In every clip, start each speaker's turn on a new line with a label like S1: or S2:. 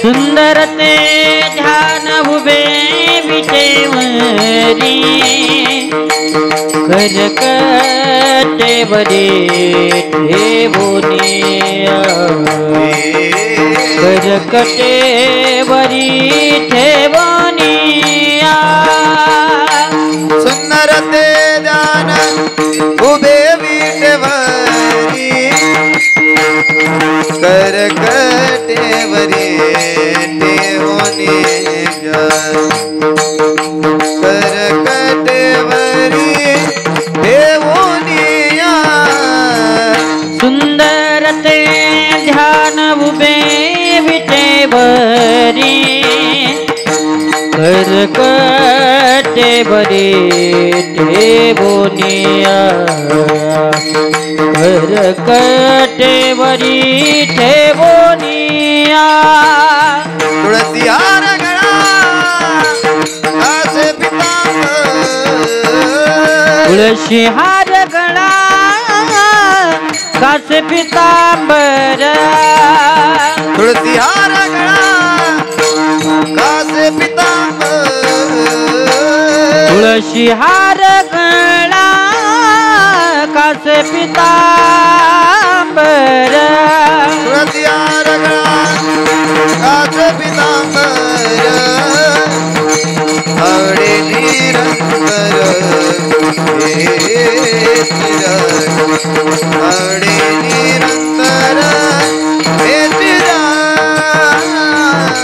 S1: सुंदर ते ध्यान उभे विटेवरी करकटेवरी ठेवोनी करकटेवरी ठेवोनी
S2: सुंदर ते ध्यान उभे विटेवरी करकटेवरी ठेवोनी करकटेवरी ठेवोनिया
S1: सुंदर ते ध्यान उभे विटेवरी करकटेवरी ठेवोनिया करकटेवरी ठेवोनिया
S2: तुळसी हार गळा कासे पितांबर
S1: तुळशी हार गळा कासे पितांबर
S2: तुळसी हार गळा कासे पितांबर
S1: तुळशी हार गळा कासे पितांबर
S2: तुळसी हार गळा कासे पितांबर आवडे निरंतर आवडे निरंतर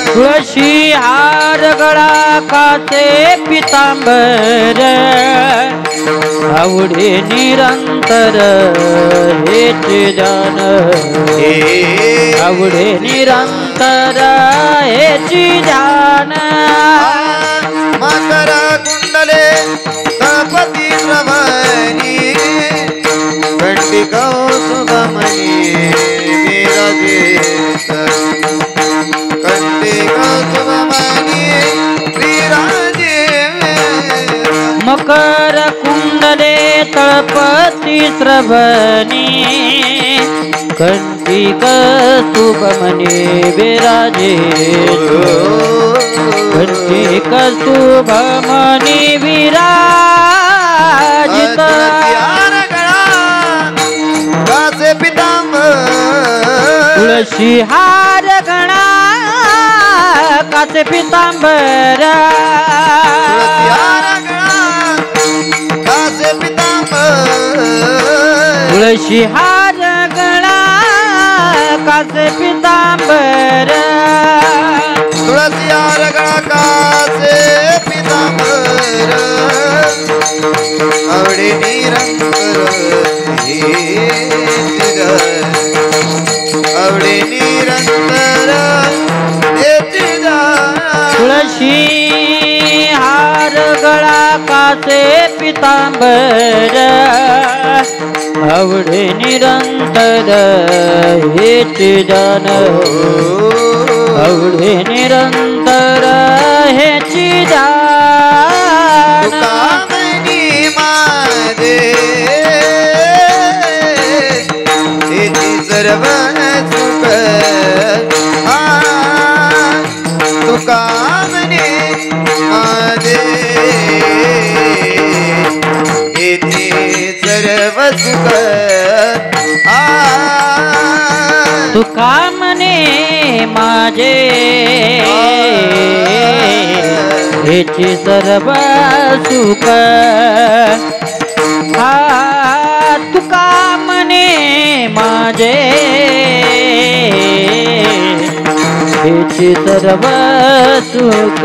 S1: तुळशी हार गळा कासे पितांबर आवडे निरंतर हेचे जान आवडे निरंतर हेची जान
S2: मकर कुंडले तपती श्रवणी कंटी कौसुभमणी विराजित कंटी कौसुभमणी विराजित
S1: मकर कुंडले तळपती श्रवणी कंटिक शुभमणी विराजित कंटिक शुभमणी विराजित
S2: कासे पितांबर
S1: तुळशी हार गळा कासे पितांबर
S2: कासे पितांबर
S1: तुळशी हार गळा कासे पितांबर
S2: तुळसी हार गळा कासे पितांबर आवडे निरंतर आवडे निरंतर
S1: तुळशी हार गळा कासे पितांबर आवडे निरंतर हेचे जान आवडे निरंतर हेची जान
S2: कामनी माझे हेची सर्व सुख तुका मने माझे हेची सर्व सुख
S1: तुका मने माझे हेची सर्व सुख तुका मने माझे हेची सर्व सुख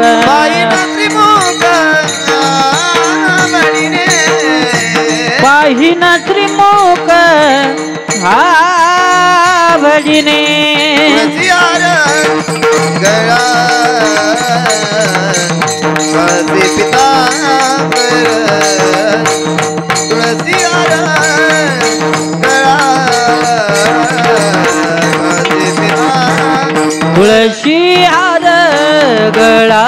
S1: पाहिना त्रिमुख हा भजने
S2: गळा कासे पितांबर तुळसी हार गळा कासे पितांबर
S1: तुळशी हार गळा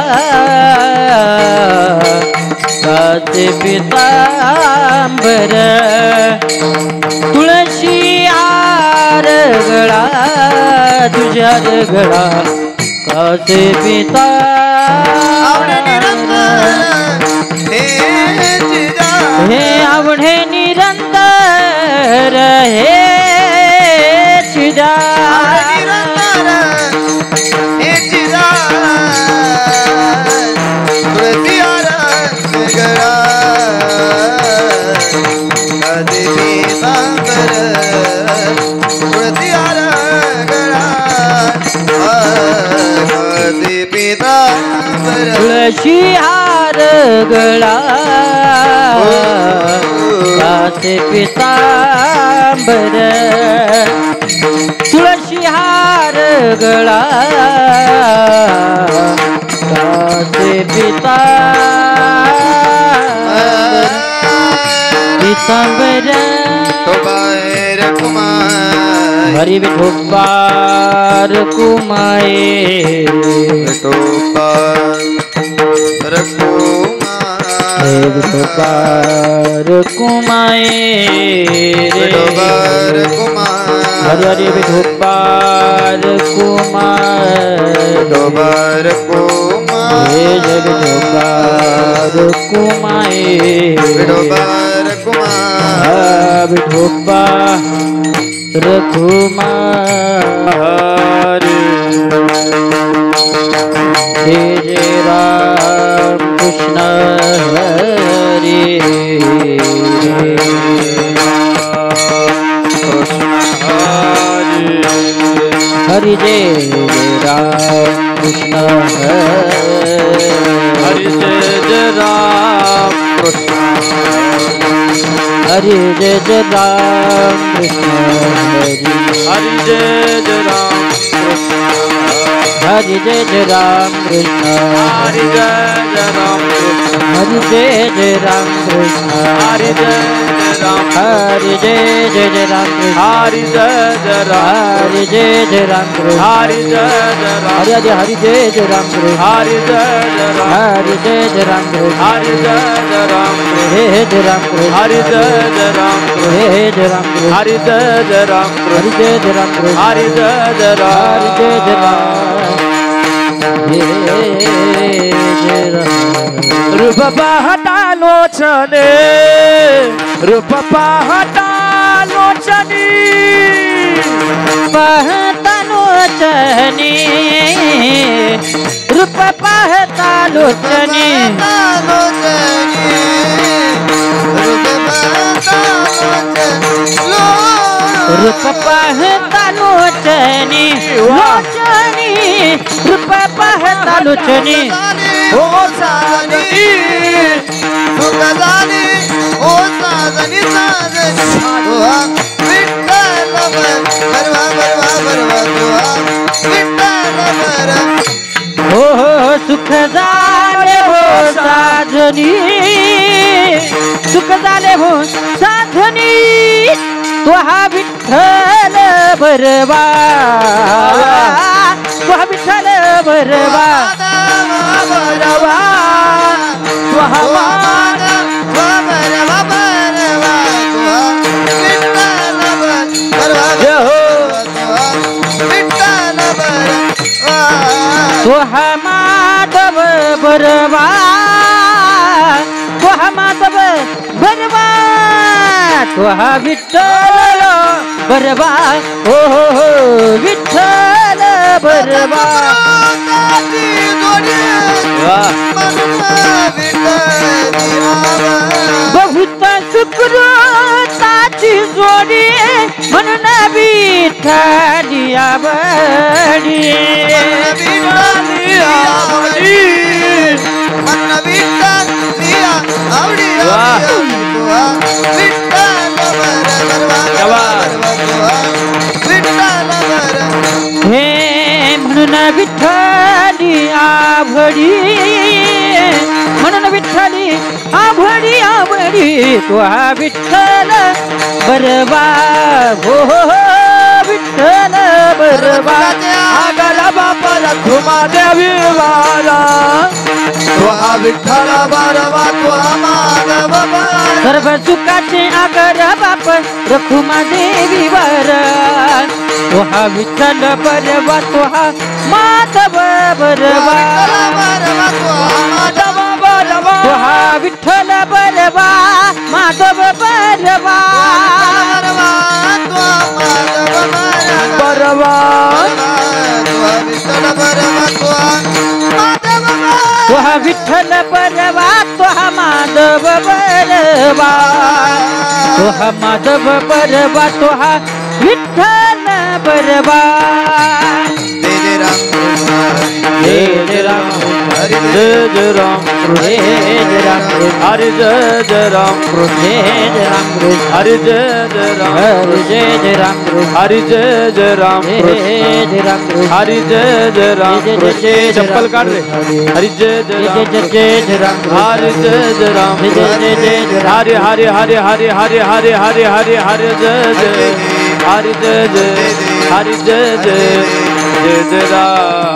S1: कासे पितांबर तुळशी हार गळा तुझ्या गळा दासे पिता
S2: आवडे निरंतर हे चिदा
S1: हे आवडे निरंतर हे चिदा
S2: निरंतर हे चिदा तुळसी हार गळा कधी पीतांबर तुळसी हार गळा कधी पीतांबर
S1: तुळशी हार गळा दासे पितांबर तुळशी हार गळा दासे पितांबर
S2: बाहेर कुमार
S1: हरी विठोबार कुमाये
S2: विठोबार
S1: हे विठोबार कुमाये
S2: विठोबार कुमार
S1: हरी हरी विठोबार कुमार
S2: विठोबार कुमार
S1: हे जय विठोबार कुमाये
S2: विठोबार कुमार
S1: विठोबा रघुमार हे जय राम कृष्ण हरे हरि जय राम कृष्ण हरि जय राम कृष्ण हरि जय राम कृष्ण हरि जय राम कृष्ण हरि जय राम कृष्ण हरि जय राम कृष्ण हरि जय राम कृष्ण हरि जय राम हरि जय राम कृष्ण हरि जय राम हरि जय राम कृष्ण हरि जय राम हरि हरि जय राम कृष्ण हरि जय राम हरि जय राम कृष्ण हरि जय राम हे जय राम कृष्ण हरि जय राम हे जय राम कृष्ण हरि जय राम हरि जय राम कृष्ण हरि जय राम हरि जय राम हे जय राम रूप पाहता लोचने रूप पाहता लोचनी पाहता लोचनी रूप पाहता लोचनी रूप पाहता लोचनी लोचनी रूप पाहता लोचनी
S2: हो साजनी सुखदानी हो साजनी साजनी तुहा विठ्ठल बरवा बरवा बरवा तुहा विठ्ठल बरवा
S1: हो सुख झाले हो साधनी सुख झाले हो साधनी तुहा विठ्ठल बरवा तुहा विठ्ठल बरवा बरवा तुहा
S2: बरवा बरवा तुहा विठ्ठल बरवा
S1: हो
S2: विठ्ठल बरवा
S1: तुहा माधव बरवा तुहा माधव बरवा तुहा विठ्ठल बरवा हो विठ्ठल बरवा बहुत सुकृताची जोडी म्हणून विठ्ठली आवडी हे म्हणून विठ्ठली आवडी म्हणून विठ्ठली आवडी आवडी तुहा विठ्ठल बरवा हो विठ्ठल बरवा
S2: आगाला बापाला
S1: तुम्हा देवी वारा
S2: तुहा विठ्ठल बरवा तुहा माधव बर
S1: सर्व सुखाचे आगर बाप रखुमा देवी वर तुहा विठ्ठल बरवा तुहा माधव बरवा तुहा विठ्ठल बरवा माधव बरवा बरवा तुहा विठ्ठल बरवा तुहा माधव बरवा तुहा माधव बरवा तुहा विठ्ठल बरवा जय जय राम जय जय राम जय जय राम हरि जय जय राम जय जय राम हरि जय जय राम जय जय राम हरि जय जय राम जय जय राम हरि जय जय राम चप्पल काट रे हरि जय जय राम हरि जय जय राम हरि हरि हरि हरि हरि हरि हरि हरि हरि जय जय हरि जय जय हरि जय जय जय जय राम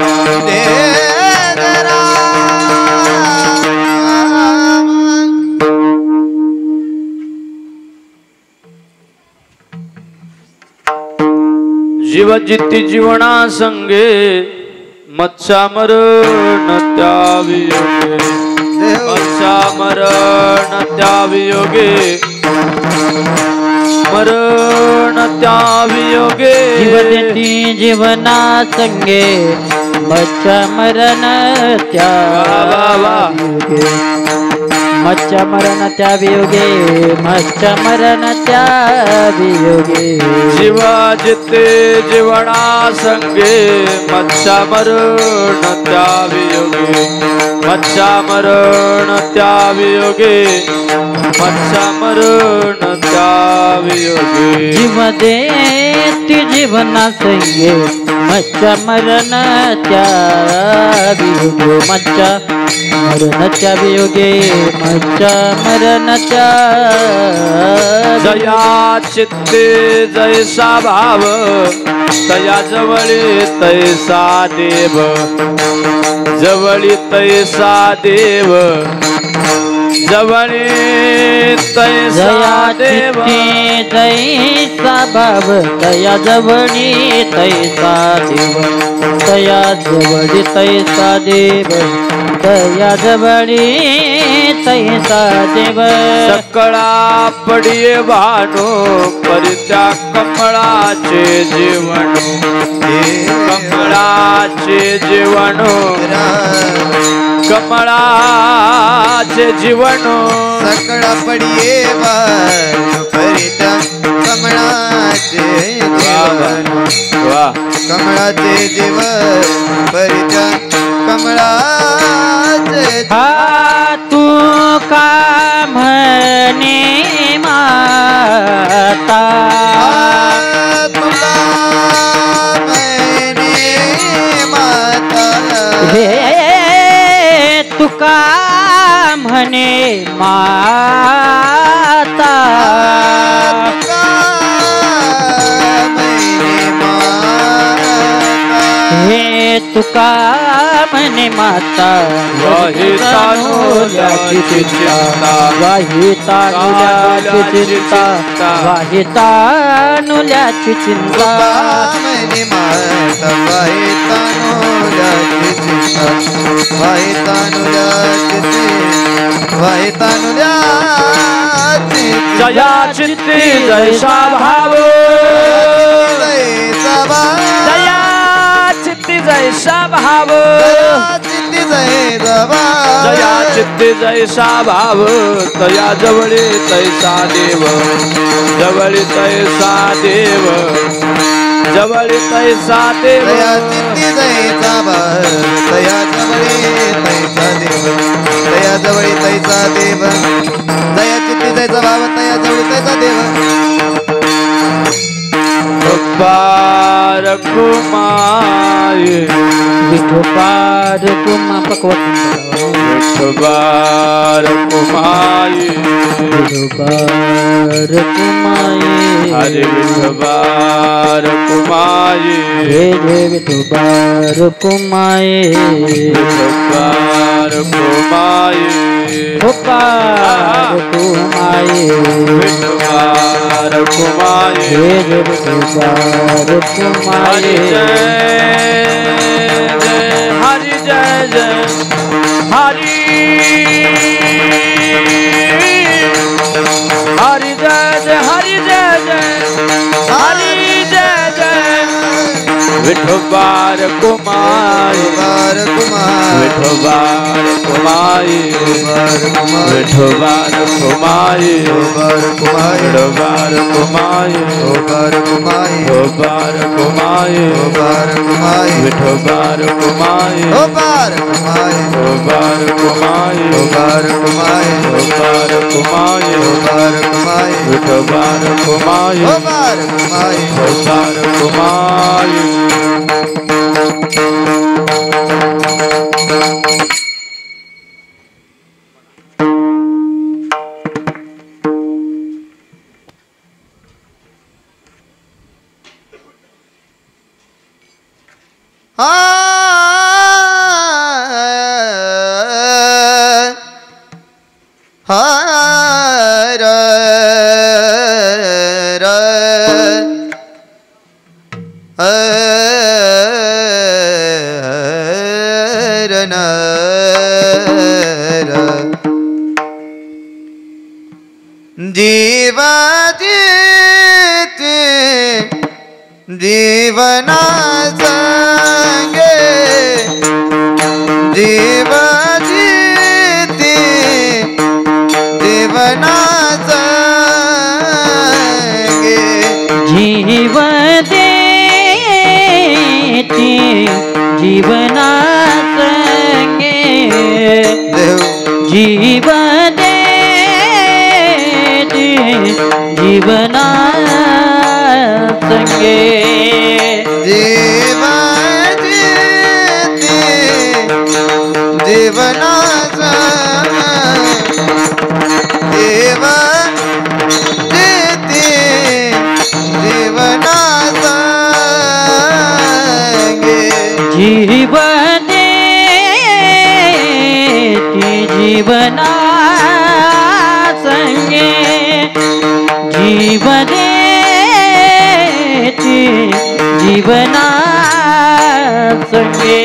S1: जीव जिती जीवना संगे मच्छा मरण त्यावियोगे मच्छा मरण त्यावियोगे मरण त्यावियोगे जीव जिती जीवना संगे मच्छा मरण त्यावियोगे मच्छा मरण त्यावियोगे मच्छा मरण त्यावियोगे जीवा जिते जीवना संगे मच्छा मरण त्यावियोगे मच्छा मरण त्यावियोगे मच्छा मरण त्यावियोगे जीव देती जीवना संगे मच्छा मरण त्यावियोगे मच्छा मरण त्यावियोगे मच्छा मरण जया चित्ते जैसा भाव तया जवळी तैसा देव जवळी तैसा देव जवळी तैसा देव तैसा भाव तया जवळी तैसा देव तया जवळी तैसा देव तया जवळी तैसा देव सकळा पडिये भानो परित्या कमळाचे जीवन कमळाचे जीवन कमळाचे जीवन
S2: सकळा पडिये भानो परित्या कमळाचे जीवन कमळाचे जीवन परित्या कमळाचे
S1: तू का म्हणे माता
S2: तुला म्हणे माता
S1: हे तुका म्हणे माता हे तुका म्हणे माता
S2: वाही तानुल्याची चिंता
S1: वाही तानुल्याची चिंता वाही तानुल्याची चिंता
S2: म्हणे माता वाही तानुल्याची चिंता वाही तानुल्याची वाही तानुल्याची
S1: जया चित्ती जैसा भाव
S2: जैसा भाव
S1: जया चित्ती जैसा भाव
S2: चित्ती जैसा भाव
S1: जया चित्ती जैसा भाव तया जवळी तैसा देव जवळी तैसा देव जवळी तैसा देव
S2: तया चित्ती जैसा भाव तया जवळी तैसा देव तया जवळी तैसा देव तया चित्ती जैसा भाव तया जवळी तैसा देव
S1: रखुमाये विठोबार कुमा पकवत
S3: विठोबार कुमाई
S1: विठोबार कुमाई
S3: हरे विठोबार कुमाई
S1: हे विठोबार कुमाई
S3: विठोबार कुमाई
S1: विठोबार कुमाई
S3: विठोबार कुमाई
S1: हे विठोबार कुमाई
S3: हरि जय जय हरि हरि जय जय हरि जय जय हरि जय जय विठोबार कुमाई विठोबार कुमाई विठोबार कुमाई विठोबार कुमाई विठोबार कुमाई विठोबार कुमाई विठोबार कुमाई विठोबार कुमाई विठोबार कुमाई विठोबार कुमाई
S2: जीवना संगे जीव जीती जीवना संगे
S1: जीव देती जीवना संगे जीव देती जीवना संगे
S2: जीव जीती जीवना जीव जीती जीवना संगे
S1: जीव देती जीवना संगे जीव देती जीवना संगे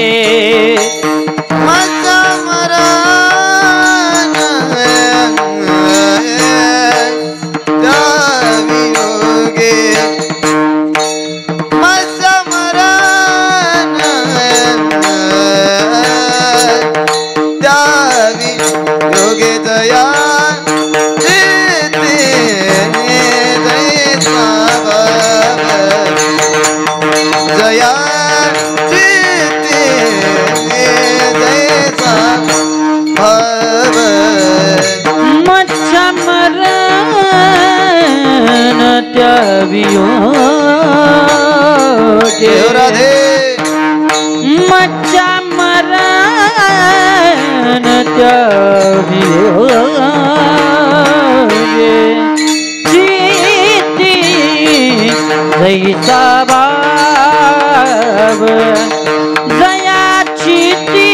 S2: राधे
S1: मच्चा मरण त्यावियोगे जीती जैसा भाव जया चिती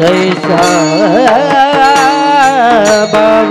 S1: जैसा भाव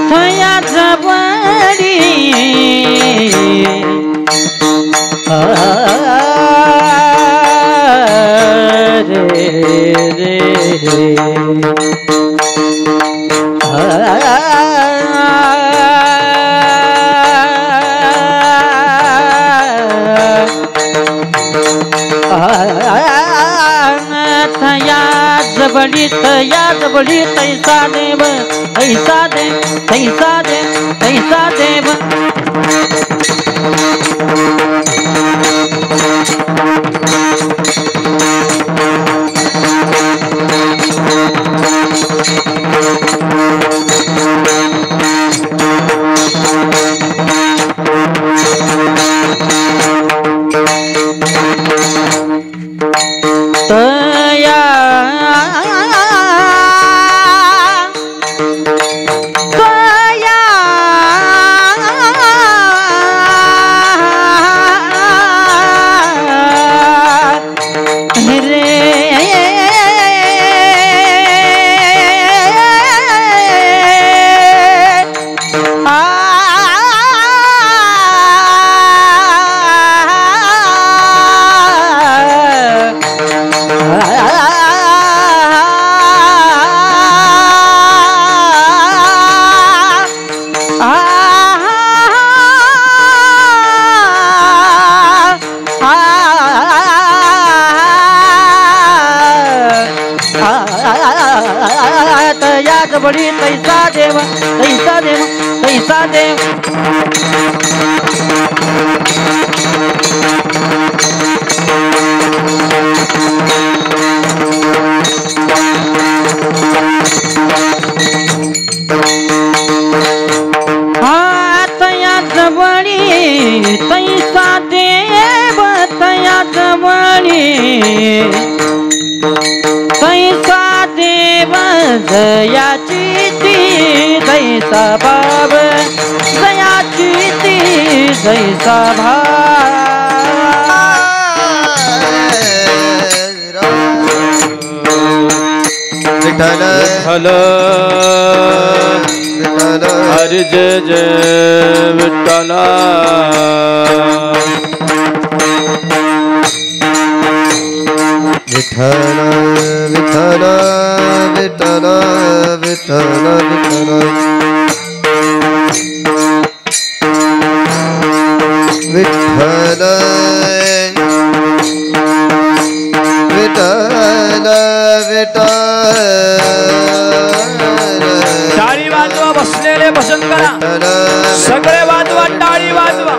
S1: थया जवळी थया जवळी तैसा देव तैसा दे तैसा दे तैसा देव बड़ी तैसा देव तैसा देव तैसा देव तया जवळी तैसा देव तया जवळी तैसा देव जयाची ती जैसा भाव जयाची ती जैसा भाव
S2: विठ्ठल
S3: विठ्ठल हरी जय जय विठ्ठल
S2: विठ्ठल विठ्ठल विठ्ठल विठ्ठल विठ्ठल विठ्ठल विठ्ठल
S3: टाळी वाजवा बसलेले भजन करा सगळे वाजवा टाळी वाजवा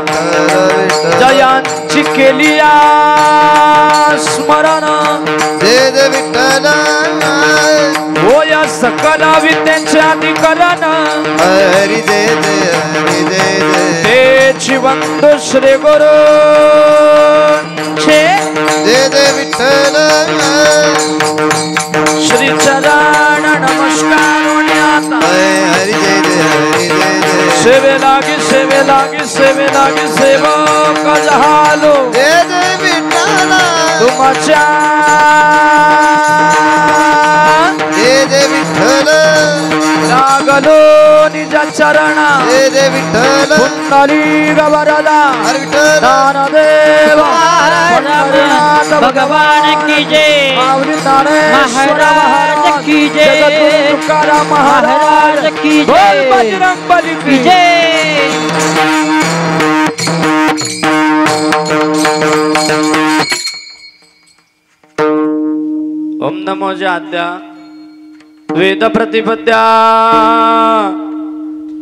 S3: जयांची केली स्मरण
S2: जय जय विठ्ठल
S3: हो या सकल विद्यांचे अधिकरण
S2: हरी जय जय हरी जय जय
S3: तेची वंदो श्री गुरु छे
S2: जय जय विठ्ठल
S3: श्री चरण नमस्कार
S2: हरी जय जय हरी जय जय
S3: सेवे लागी सेवे लागी सेवे लागी सेवक झालो
S2: जय जय विठ्ठल
S3: तुमच्या
S2: जय जय विठ्ठल
S3: लागलो निज चरण
S2: जय जय विठ्ठल
S3: पुंडली गवरदा
S2: हरी विठ्ठल
S3: ज्ञानदेव
S1: भगवान की जय महाराज की जय महाराज की जय
S3: बजरंग बली
S1: की जय
S3: ओम नमो जाद्या वेद प्रतिपद्या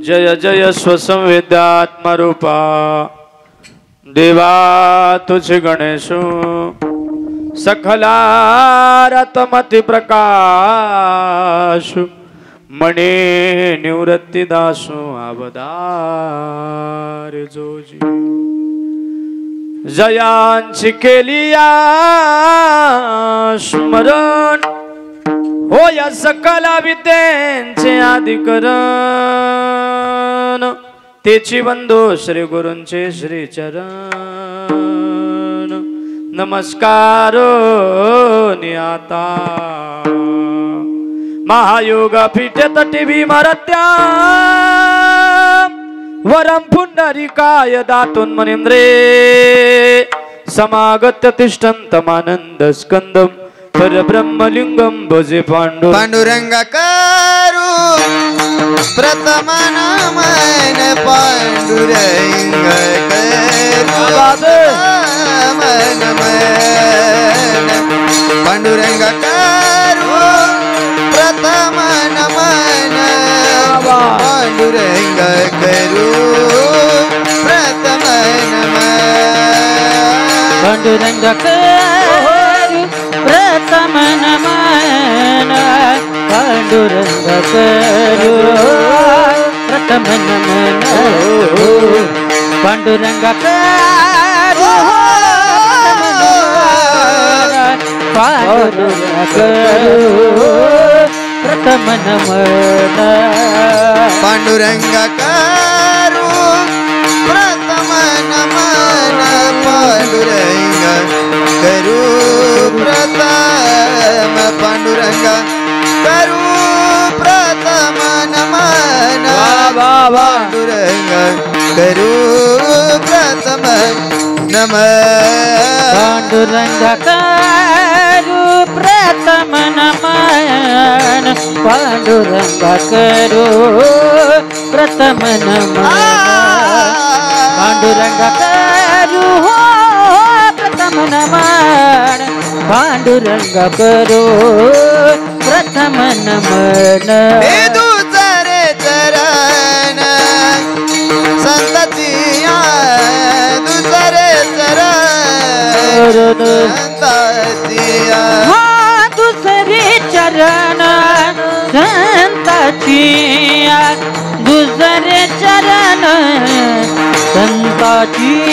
S3: जय जय स्वसंवेद्यात्मरूपा देवा तुझे गणेशो सकलारतमति प्रकाश मणे निवृत्ती दासो अवतार जोजी जयांची केलिया स्मरण हो या सकल विद्यांचे अधिकरण तेची बंधू श्री गुरूंचे श्री चरण नमस्कार नियाता महायोग पीठे तटी भीमरत्या वरम पुंडरीकाय दातुन मनिंद्रे समागत्य तिष्ठन्तमानंद स्कंदम परब्रह्मलिंगम भजे पांडुरंग
S2: पांडुरंगा करू प्रथम नमन पांडुरंग करू पांडुरंगा करू प्रथम नमन पांडुरंग करू प्रथम नमन
S1: पांडुरंग करू प्रथम नमन पांडुरंग करू प्रथम नमन पांडुरंग करू पांडुरंग करू प्रथम नमन
S2: पांडुरंग करू प्रथम नमन पांडुरंग करू प्रथम पांडुरंग करू प्रथम नमन पांडुरंग करू प्रथम नमन
S1: पांडुरंग करू प्रथम नमन पांडुरंग करू प्रथम नमन पांडुरंग करू प्रथम नमन पांडुरंग करू प्रथम नमन
S2: दुसरे चरण संततिया दुसरे चरण संततिया
S1: दुसरे चरण संताचिया दुसरे चरण संताचिया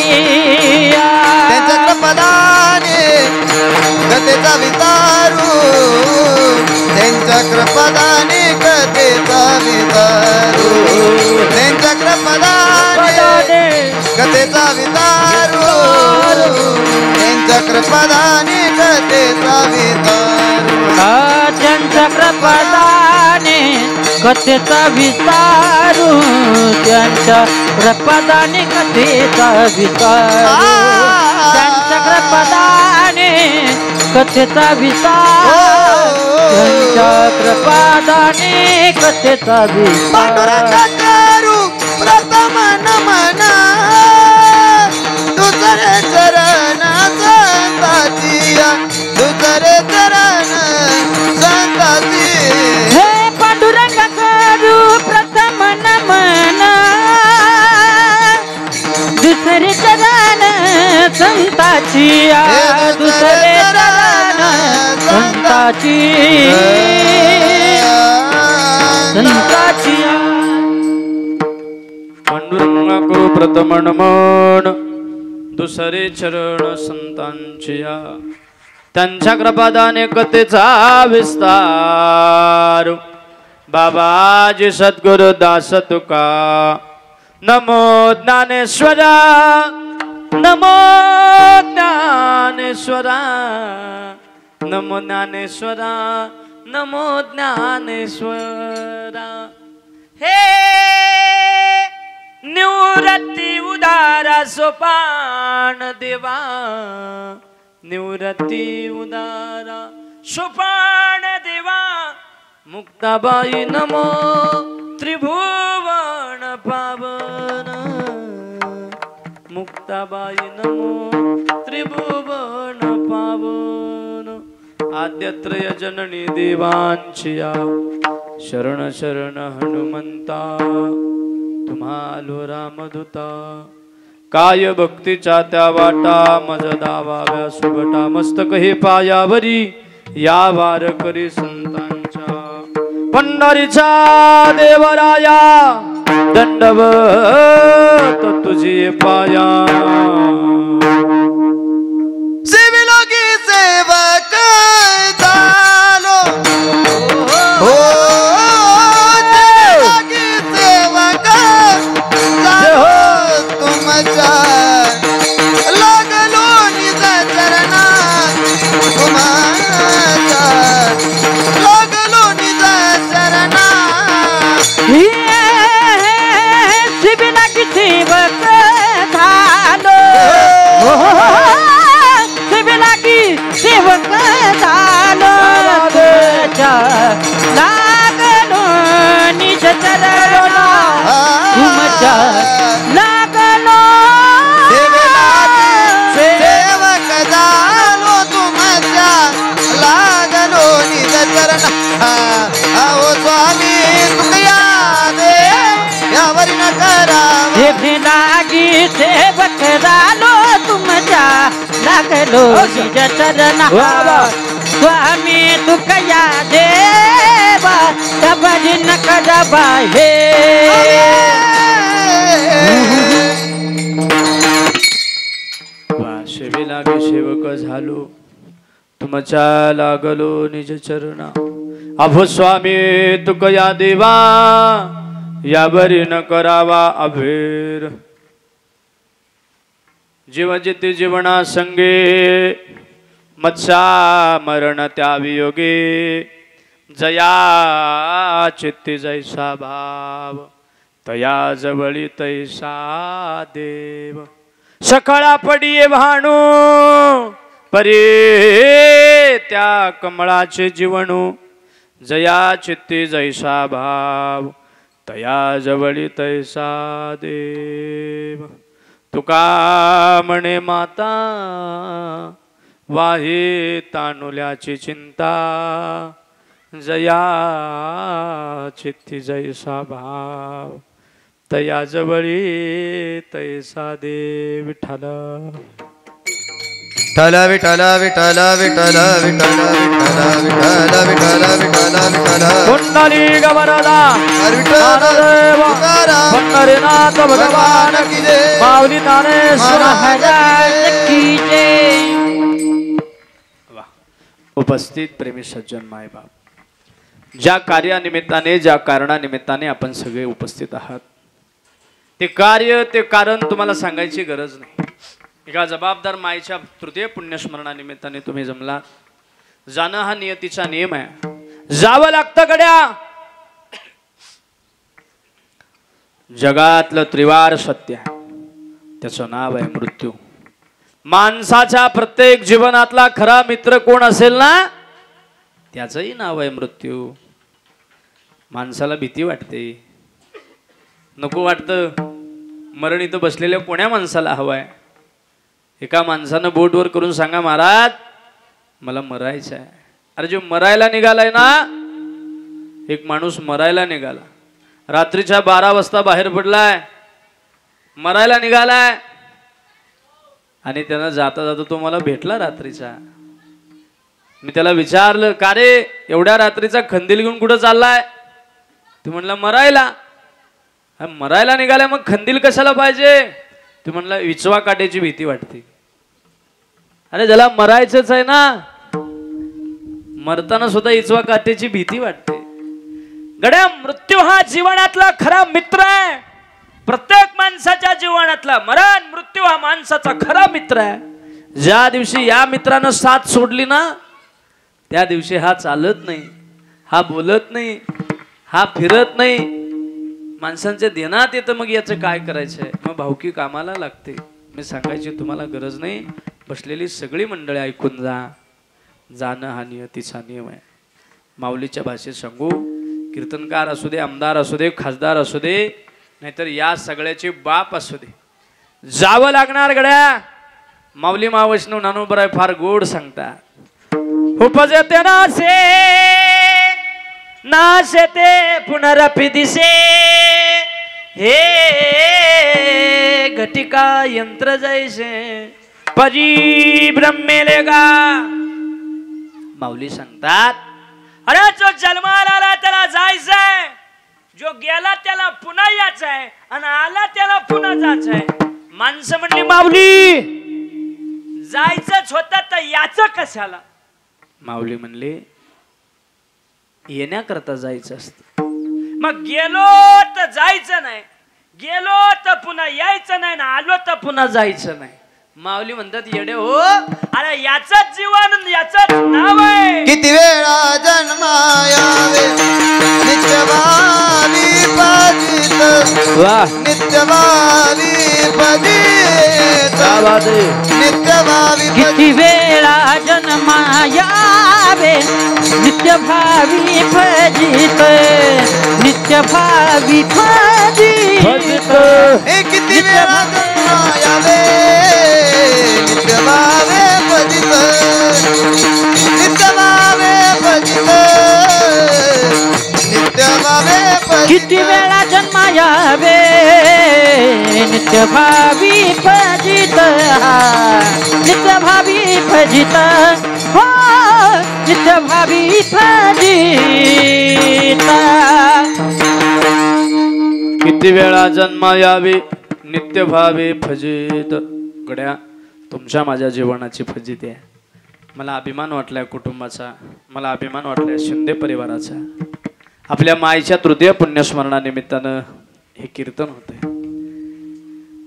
S2: त्यांच्या कृपदाने कथेचा वितारू त्यांच्या कृपदाने कथेचा वितारू त्यांच्या कृपदाने कथेचा वितारू त्यांच्या कृपदाने कथेचा वितारू
S1: त्यांच्या कृपदाने कथेचा विस्तारू त्यांच्या कृपदाने कथेचा विस्तारू त्यांच्या कृपदाने कथेचा विस्तार त्यांच्या कृपदाने कथेचा विस्तार
S2: करू प्रथम नमन दुसरे चरण संताचिया दुसरे चरण संताची
S1: हे पांडुरंग करू प्रथम नमन दुसरे चरण संताचिया दुसरे चरण संताची संताचिया
S3: पांडुरंगा करू प्रथम नमन दुसरे चरण संतांचिया त्यांच्या कृपादाने कथेचा विस्तार बाबाजी सद्गुरु दास तुका नमो ज्ञानेश्वरा नमो ज्ञानेश्वरा नमो ज्ञानेश्वरा नमो ज्ञानेश्वरा हे निवृत्ती उदारा सोपान देवा निवृत्ती उदारा सोपान देवा मुक्ताबाई नमो त्रिभुवन पावन मुक्ताबाई नमो त्रिभुवन पावन आद्यत्रय जननी देवांचिया शरण शरण हनुमंता तुम्हालो रामदूता काय भक्तीच्या त्या वाटा मज दावाव्या सुबटा मस्तक हे पायावरी या वारकरी संतांच्या पंढरीच्या देवराया दंडवत तुझी पाया
S2: शिवलोकी सेवक झालो हो शिवलोकी सेवक झालो तुमच्या लागलो निज चरणा तुम्हाच्या लागलो निज चरणा
S1: शिबिना किती
S2: चरण आओ स्वामी तुकया दे यावरी न करावा
S1: लागी सेवक झालो तुमच्या लागलो निज चरण स्वामी तुकया देवा तबरी न करावा हे
S3: सेवे लागे सेवक झालो तुमच्या लागलो निज चरणा अभो स्वामी तुकया देवा यावरी न करावा अभेर जीव जिते जीवना संगे मत्सा मरण त्या वियोगे जया चित्ती जैसा भाव तया जवळी तैसा देव सकाळा पडिये भाणू परे त्या कमळाचे जीवणू जया चित्ती जैसा भाव तया जवळी तैसा देव तुका म्हणे माता वाहे तानुल्याची चिंता जया चित्ती जैसा भाव तया जवळी तैसा देव विठ्ठल
S2: विठ्ठल विठ्ठल विठ्ठल विठ्ठल विठ्ठल विठ्ठल विठ्ठल विठ्ठल विठ्ठल
S3: कुंडली गवरदा पंढरीनाथ भगवान की जय माऊली ज्ञानेश्वर महाराज की जय। उपस्थित प्रेमी सज्जन माय बाप ज्या कार्यानिमित्ताने ज्या कारणानिमित्ताने आपण सगळे उपस्थित आहात ते कार्य ते कारण तुम्हाला सांगायची गरज नाही। एका जबाबदार मायेच्या तृतीय पुण्यस्मरणानिमित्ताने तुम्ही जमला जाणं हा नियतीचा नियम आहे जावं लागतं गड्या। जगातलं त्रिवार सत्य त्याचं नाव आहे मृत्यू। माणसाच्या प्रत्येक जीवनातला खरा मित्र कोण असेल ना त्याचंही नाव आहे मृत्यू। माणसाला भीती वाटते नको वाटतं मरण इथं बसलेल्या कोण्या माणसाला हवाय। एका माणसानं बोटवर करून सांगा महाराज मला मरायचं आहे। अरे जो मरायला निघालाय ना एक माणूस मरायला निघाला रात्रीच्या 12 वाजता बाहेर पडलाय मरायला निघालाय आणि त्यानं जाता जाता तो मला भेटला रात्रीचा। मी त्याला विचारलं का रे एवढ्या रात्रीचा खंदील घेऊन कुठं चाललाय तू म्हणला मरायला। मरायला निघालाय मग खंदील कशाला पाहिजे तू म्हणला विचवा काट्याची भीती वाटते। अरे ज्याला मरायचंच आहे ना मरताना सुद्धा इचवा काट्याची भीती वाटते। गड्या मृत्यू हा जीवनातला खरा मित्र आहे। प्रत्येक माणसाच्या जीवनातला मरण मृत्यू हा माणसाचा खरा मित्र आहे। ज्या दिवशी या मित्रानं साथ सोडली ना त्या दिवशी हा चालत नाही हा बोलत नाही हा फिरत नाही माणसांच्या ध्यानात येतं मग याचं काय करायचंय मग भावकी कामाला लागते। मी सांगायची तुम्हाला गरज नाही बसलेली सगळी मंडळी ऐकून जा जाणं हा नियतीचा नियम आहे। माऊलीच्या भाषेत सांगू कीर्तनकार असू दे आमदार असू दे खासदार असू दे नाहीतर या सगळ्याचे बाप असू दे जावं लागणार गड्या। माऊली महावैष्णव ज्ञानोबराय फार गोड सांगतात उपजते नाशते पुनरपि दिसे हे घटिका यंत्र जैसे परी ब्रह्मेले गा। माऊली सांगतात अरे जो जन्माला आला त्याला जायचंय जो गेला त्याला पुन्हा यायचंय आणि आला त्याला पुन्हा जायचंय। माणसं म्हणली माऊली जायचंच होतं तर याचं कशाला। माऊली म्हणली येण्याकरता जायचं असतं मग गेलो तर जायचं नाही गेलो तर पुन्हा यायचं नाही ना आलो तर पुन्हा जायचं नाही। माऊली म्हणतात येडे हो अरे याचंच जीवन याचंच नाव आहे।
S2: किती वेळा जन्मायावे नित्यभावी पतित नित्यभावी पतित नित्यभावी
S1: किती वेळा जन्मायावे नित्यभावी फजित नित्यभावी फजित
S2: किती वेळा जन्मायावे नित्यभावे पतित नित्यभावे पतित
S1: किती वेळा जन्मा यावे नित्य भावी फजित नित्य भावी फजित हो नित्य भावी फजित
S3: किती वेळा जन्मा यावे नित्य भावे फजित. गड्या तुमच्या माझ्या जीवनाची फजिती आहे. मला अभिमान वाटलाय कुटुंबाचा, मला अभिमान वाटलाय शिंदे परिवाराचा. आपल्या माईच्या तृतीय पुण्यस्मरणानिमित्तानं हे कीर्तन होतंय.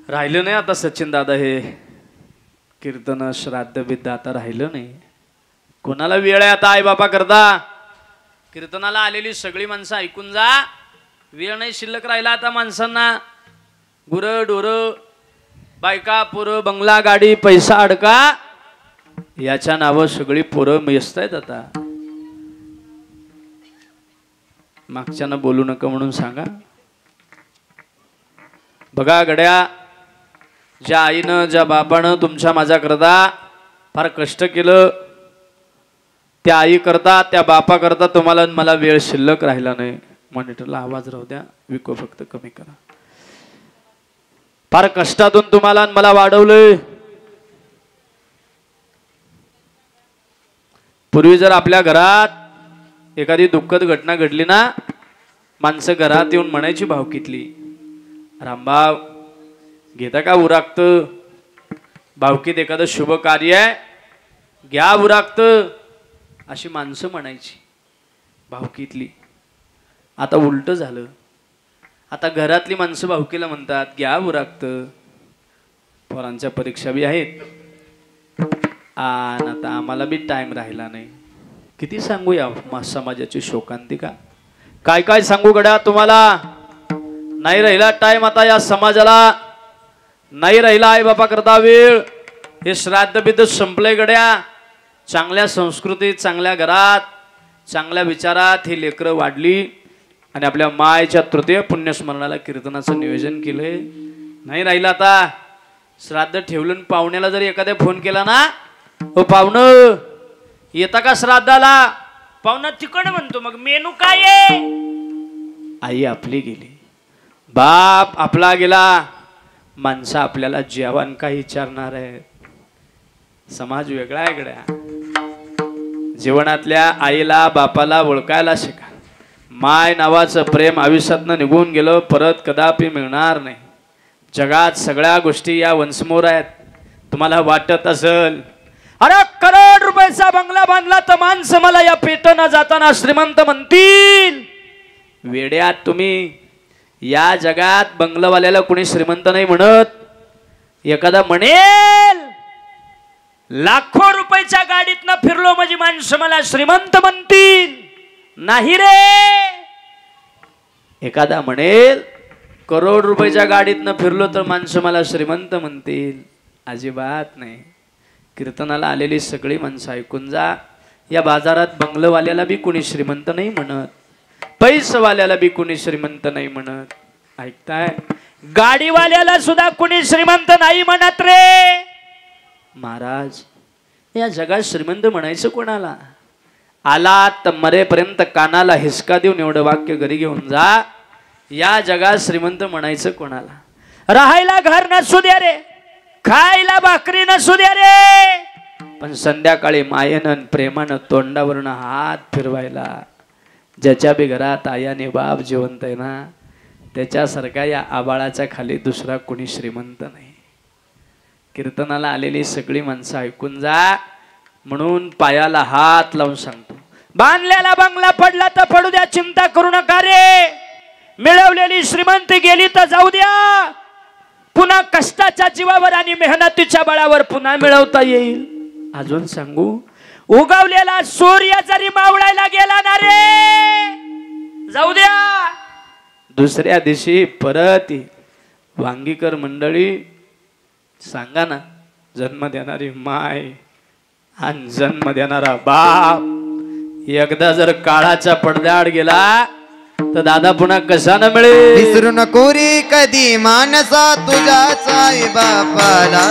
S3: राहिलं नाही आता सचिन दादा हे कीर्तन श्राद्ध बिद्ध आता राहिलं नाही. कोणाला वेळ आहे आता आई बापा करता. कीर्तनाला आलेली सगळी माणसं ऐकून जा. वेळ नाही शिल्लक राहिला आता माणसांना. गुरं डोरं बायका पोरं बंगला गाडी पैसा अडका याच्या नावं सगळी पोरं व्यस्त आहेत आता. मागच्यानं बोलू नका म्हणून सांगा. बघा गड्या, ज्या आईनं ज्या बापानं तुमच्या माझ्या करता फार कष्ट केलं, त्या आई करता त्या बापा करता तुम्हाला मला वेळ शिल्लक राहिला नाही. मॉनिटरला आवाज राहू द्या, विको फक्त कमी करा. फार कष्टातून तुम्हाला मला वाढवलंय. पूर्वी जर आपल्या घरात एखादी दुःखद घटना घडली ना, माणसं घरात येऊन म्हणायची भावकीतली, रामभाव घेता का उरागत, भावकीत एखादं शुभ कार्य आहे घ्या उरागत, अशी माणसं म्हणायची भावकीतली. आता उलट झालं. आता घरातली माणसं भावकीला म्हणतात घ्या उरागत. पोरांच्या परीक्षा बी आहेत आणि आता आम्हाला बी टाइम राहिला नाही. किती सांगूया समाजाची शोकांतिका. काय काय सांगू गड्या तुम्हाला. नाही राहिला टाइम आता या समाजाला, नाही राहिला आई बापा करता वेळ. हे श्राद्ध बिद्ध संपलंय गड्या. चांगल्या संस्कृतीत चांगल्या घरात चांगल्या विचारात ही लेकरं वाढली आणि आपल्या मायच्या तृतीय पुण्यस्मरणाला कीर्तनाचं नियोजन केलंय. नाही राहिलं आता. श्राद्ध ठेवलं पाहुण्याला जरी एखाद्या फोन केला ना, हो पाहुणं येता का श्राद्धाला, पाहुणा तिकडं म्हणतो मग मेनू काय आहे. आई आपली गेली, बाप आपला गेला, माणसं आपल्याला जेवण काय विचारणार आहे. समाज वेगळा आहे गड्या. जीवनातल्या आईला बापाला ओळखायला शिका. माय नावाचं प्रेम आयुष्यातनं निघून गेलं, परत कदापि मिळणार नाही. जगात सगळ्या गोष्टी या वंशमोर आहेत. तुम्हाला वाटत असेल अरे करोड रुपयाचा बंगला बांधला तर माणसं मला या पेटना जाताना श्रीमंत म्हणतील. वेड्यात तुम्ही. या जगात बंगलावाल्याला कोणी श्रीमंत नाही म्हणत. एखादा म्हणेल लाखो रुपयाच्या गाडीतनं फिरलो म्हणजे माणसं मला श्रीमंत म्हणतील. नाही रे. एखादा म्हणेल करोड रुपयाच्या गाडीतनं फिरलो तर माणसं मला श्रीमंत म्हणतील. अजिबात नाही. कीर्तनाला आलेली सगळी माणसं ऐकून जा. या बाजारात बंगलवाल्याला बी कोणी श्रीमंत नाही म्हणत, पैसवाल्याला बी कोणी श्रीमंत नाही म्हणत. ऐकताय. गाडीवाल्याला सुद्धा कोणी श्रीमंत नाही म्हणत रे. महाराज या जगात श्रीमंत म्हणायचं कोणाला. आला तर मरेपर्यंत कानाला हिसका देऊन एवढं वाक्य घरी घेऊन जा. या जगात श्रीमंत म्हणायचं कोणाला. राहायला घर नसू द्या रे, खायला भाकरी नसू द्या रे, पण संध्याकाळी मायेनं प्रेमानं तोंडावरनं हात फिरवायला ज्याच्या बी घरात आयाने बाप जिवंत आहे ना, त्याच्यासारखा या आबाळाच्या खाली दुसरा कोणी श्रीमंत नाही. कीर्तनाला आलेली सगळी माणसं ऐकून जा. म्हणून पायाला हात लावून सांगतो, बांधलेला बंगला पडला तर पडू द्या, चिंता करू नका रे. मिळवलेली श्रीमंती गेली तर जाऊ द्या, पुन्हा कष्टाच्या जीवावर आणि मेहनतीच्या बळावर पुन्हा मिळवता येईल. अजून सांगू, उगवलेला सूर्य जरी मावळायला गेला ना रे, जाऊ द्या, दुसऱ्या दिवशी परत वांगीकर मंडळी सांगा ना, जन्म देणारी माय आणि जन्म देणारा बाप एकदा जर काळाच्या पडद्याआड गेला तर दादा पुन्हा कसा न मिळेल.
S2: विसरू नको रे कधी मानसा तुझ्या साई बापाला,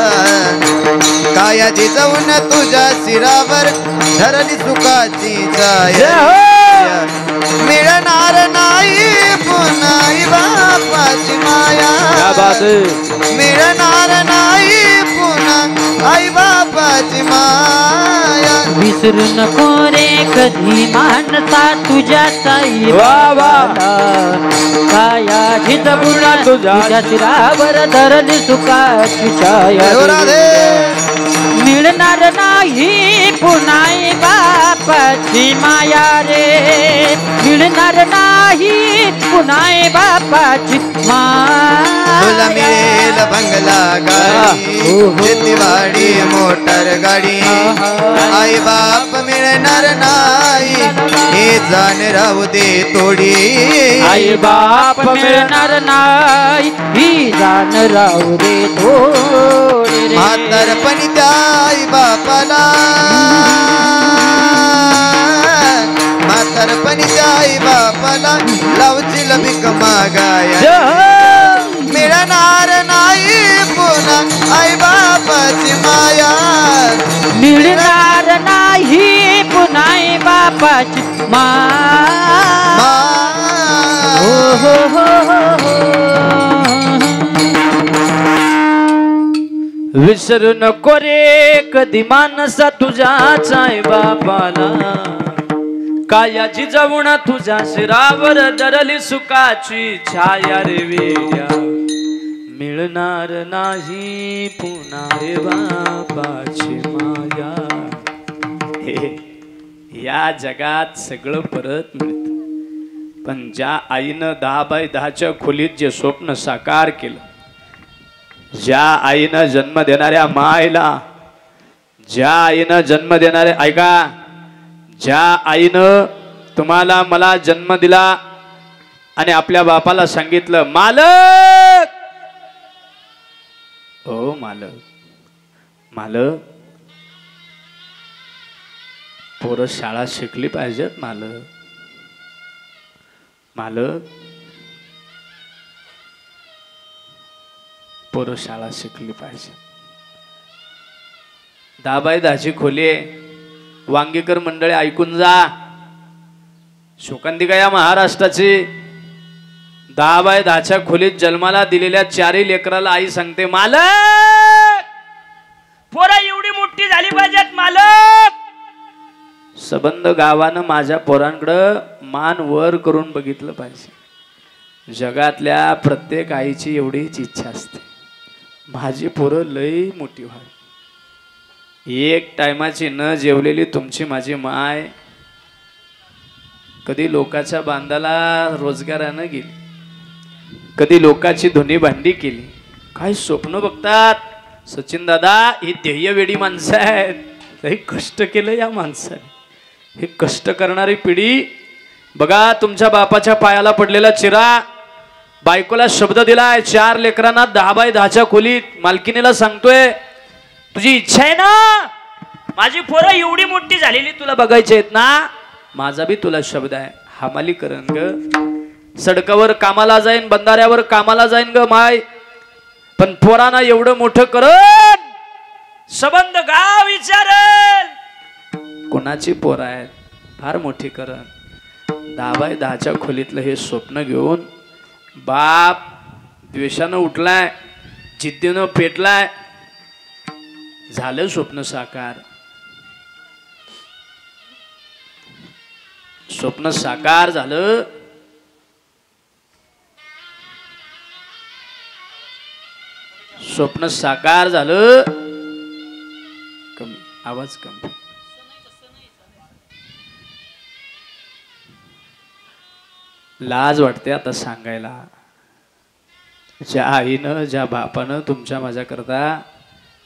S2: कायाची जाऊन तुझ्या शिरावर धरली सुखाची छाया. मिळणार नाही पुन्हा आई बापाची माया मिळणार नाही पुन्हा आई बापाची माया
S1: विसरू नको रे कधी मानसा तुझ्या साई काया जिजबुडा तुझ्या शिरावर धरली सुखाची छाया मिळणार नाही पुन्हा बापाची माया रे मिळणार नाही पुन्हा बापाची माया
S2: तुला मिळेल बंगला गाडी शेतीवाडी मोटर गाडी आई बाप मिळणार नाही हे जाण राहू दे थोडी
S1: आई बाप मिळणार नाही ही जाण राहू दे थोडी
S2: म्हातारपणी त्या आई बापाला म्हातारपणी त्या आई बापाला लावची लबिक मागाया मिळणार नाही पुन्हा आई बापाची माया
S1: मिळणार नाही पुन्हा आई बापाची माया विसरू नको रे कधी मानसा तुझ्याच आई बापाला काया जिजाऊन तुझ्या शिरावर धरली सुखाची छाया रे वेड्या मिळणार नाही पुन्हा रे बापाची माया या जगात सगळं परत मिळतं पण ज्या आईनं 10x10च्या खोलीत जे स्वप्न साकार केलं ज्या आईनं जन्म देणाऱ्या मायला ज्या आईनं जन्म देणाऱ्या ऐका ज्या आईनं तुम्हाला मला जन्म दिला आणि आपल्या बापाला सांगितलं मालक ओ मालक मालक पोरं शाळा शिकली पाहिजेत मालक मालक पोरं शाळा शिकली पाहिजे 10x10ची खोली आहे वांगीकर मंडळी ऐकून जा शोकांतिका या महाराष्ट्राची 10x10च्या खोलीत जन्माला दिलेल्या 4 लेकराला आई सांगते मालक पोरं एवढी मोठी झाली पाहिजेत मालक सबंध गावानं माझ्या पोरांकडं मान वर करून बघितलं पाहिजे जगातल्या प्रत्येक आईची एवढीच इच्छा असते माझी पोरं लई मोठी व्हावी एक टायमाची न जेवलेली तुमची माझी माय कधी लोकाच्या बांधाला रोजगारानं गेली कधी लोकाची धुनी भांडी केली काय स्वप्न बघतात सचिन दादा ही ध्येयवेडी माणसं आहेत लई कष्ट केलं या माणसाने हे कष्ट करणारी पिढी बघा तुमच्या बापाच्या पायाला पडलेला चिरा बायकोला शब्द दिलाय 4 लेकरांना 10x10च्या खोलीत मालकिनीला सांगतोय तुझी इच्छा आहे ना माझी पोरं एवढी मोठी झालेली तुला बघायची आहेत ना माझा बी तुला शब्द आहे हमाली करण ग सडकावर कामाला जाईन बंधाऱ्यावर कामाला जाईन ग माय पण पोरांना एवढं मोठं करण सबंध गाव विचारेल कोणाची पोरं आहेत फार मोठी करण 10x10च्या खोलीतलं हे स्वप्न घेऊन बाप द्वेषानं उठलाय जिद्दीनं पेटलाय झालं स्वप्न साकार स्वप्न साकार झालं स्वप्न साकार झालं कमी आवाज कमी लाज वाटते आता सांगायला ज्या आईनं ज्या बापानं तुमच्या माझ्या करता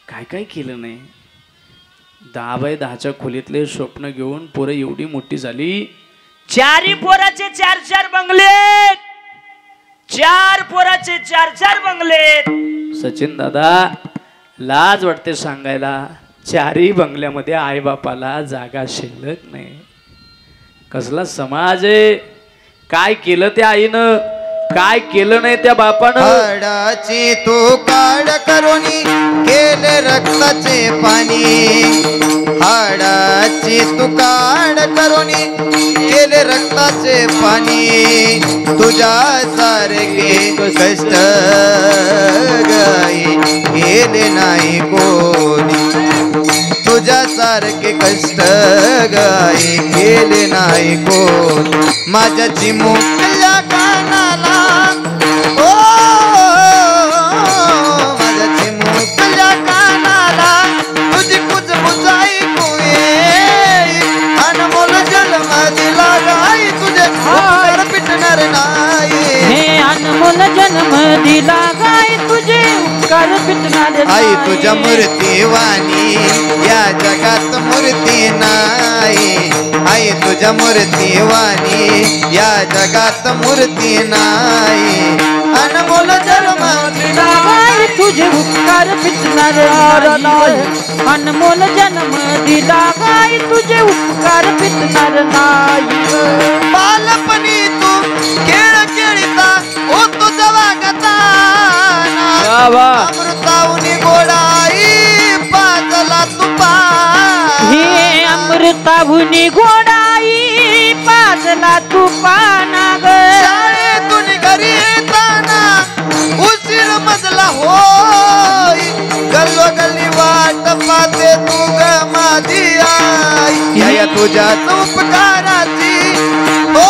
S1: काय काय केलं नाही 10x10च्या खोलीतले स्वप्न घेऊन पोरं एवढी मोठी झाली 4 पोराचे 4 बंगले 4 पोराचे 4 बंगले सचिन दादा लाज वाटते सांगायला 4 बंगल्यामध्ये आई बापाला जागा शिल्लक नाही कसला समाज आहे काय केलं त्या आईनं
S3: काय केलं नाही त्या बापानं.
S2: हाडाची तू काढ करोनी केले रक्ताचे पाणी, हाडाची तू काढ करोनी केले रक्ताचे पाणी, तुझ्या सारखे कष्ट गाई केले नाही कोणी, तुझ्या सारखे कष्ट गाई केले नाही कोण. माझ्या चिमुकल्या कानाला ओ, माझ्या चिमुकल्या कानाला तुझी कुजबुज ऐकू येई, अनमोल जन्म दिला गाई तुझे उपकार पिटणार नाही.
S1: हे अनमोल जन्म दिला गाई तुझे उपकार पिटणार नाही.
S2: आई तुझ्या मूर्तीवाणी या जगात मूर्ती नाही, आई तुझ्या मूर्तीवाणी या जगात मूर्ती नाही. अनमोल जन्म दिला
S1: गाई तुझे उपकार पिटणार नाही. अनमोल जन्म दिला गाई तुझे उपकार पिटणार नाही.
S2: बालपणी तू खेळ खेळता ओ तुझा वागता अमृताऊनी गोडाई पाजला तू पान.
S1: हे अमृताहुनी गोडाई पाजला तू पाना ग.
S2: शाळेतून घरी येताना उशीर मजला होई, गल्लोगल्ली वाट पाहते तू ग माझी आई. या तुझ्याच उपकाराची ओ,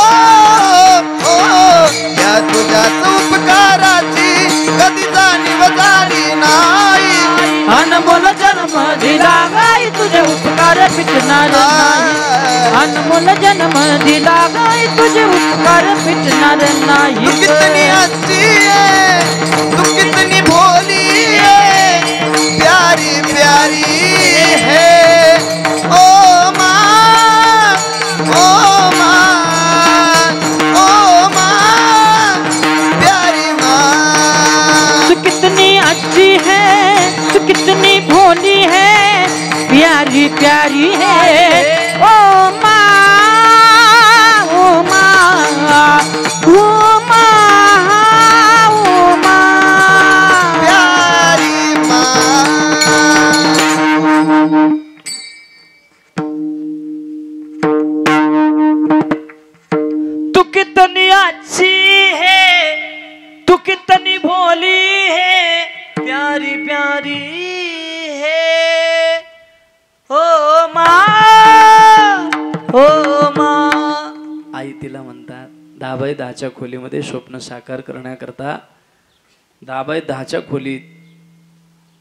S2: या तुझ्याच उपकाराची कधी जाणीव झाली नाही.
S1: अनमोल जन्म दिला गाई तुझे उपकार पिटणार नाही. अनमोल जन्म दिला गाई तुझे उपकार पिटणार नाही.
S2: तू कितनी अच्छी है, तू कितनी भोली है, प्यारी प्यारी है ओ माँ, ओ माँ, ओ माँ, प्यारी माँ.
S1: तू कितनी अच्छी है, तू कितनी भोली है, प्यारी प्यारी है ओ माँ, ओ माँ, ओ माँ, ओ माँ,
S2: प्यारी माँ.
S1: तू कितनी अच्छी है, तू कितनी भोली है, प्यारी प्यारी है ओ माँ, ओ माँ.
S3: आई तिला म्हणतात 10x10च्या खोलीमध्ये स्वप्न साकार करण्याकरता 10x10च्या खोलीत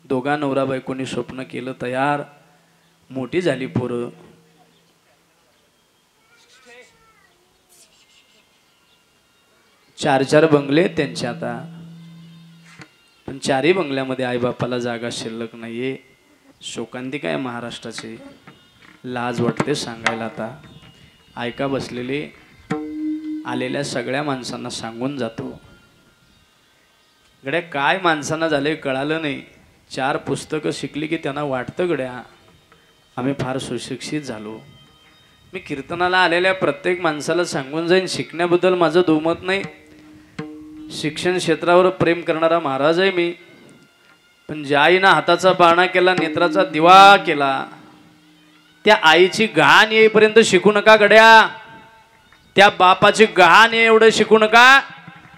S3: दोघा नवरा बायकोनी स्वप्न केलं तयार. मोठी झाली पोरं. 4 बंगले त्यांचे आता, पण 4ही बंगल्यामध्ये आईबापाला जागा शिल्लक नाहीये. शोकांतिका आहे महाराष्ट्राची. लाज वाटते सांगायला. आता ऐका बसलेले आलेल्या सगळ्या माणसांना सांगून जातो. गड्या काय माणसांना झाले कळालं नाही. 4 पुस्तकं शिकली की त्यांना वाटतं गड्या आम्ही फार सुशिक्षित झालो. मी कीर्तनाला आलेल्या प्रत्येक माणसाला सांगून जाईन, शिकण्याबद्दल माझं दुमत नाही. शिक्षण क्षेत्रावर प्रेम करणारा महाराज आहे मी. पण ज्या आईनं हाताचा बाणा केला, नेत्राचा दिवा केला, त्या आईची घाण येईपर्यंत शिकू नका गड्या. त्या बापाची घाण एवढं शिकू नका.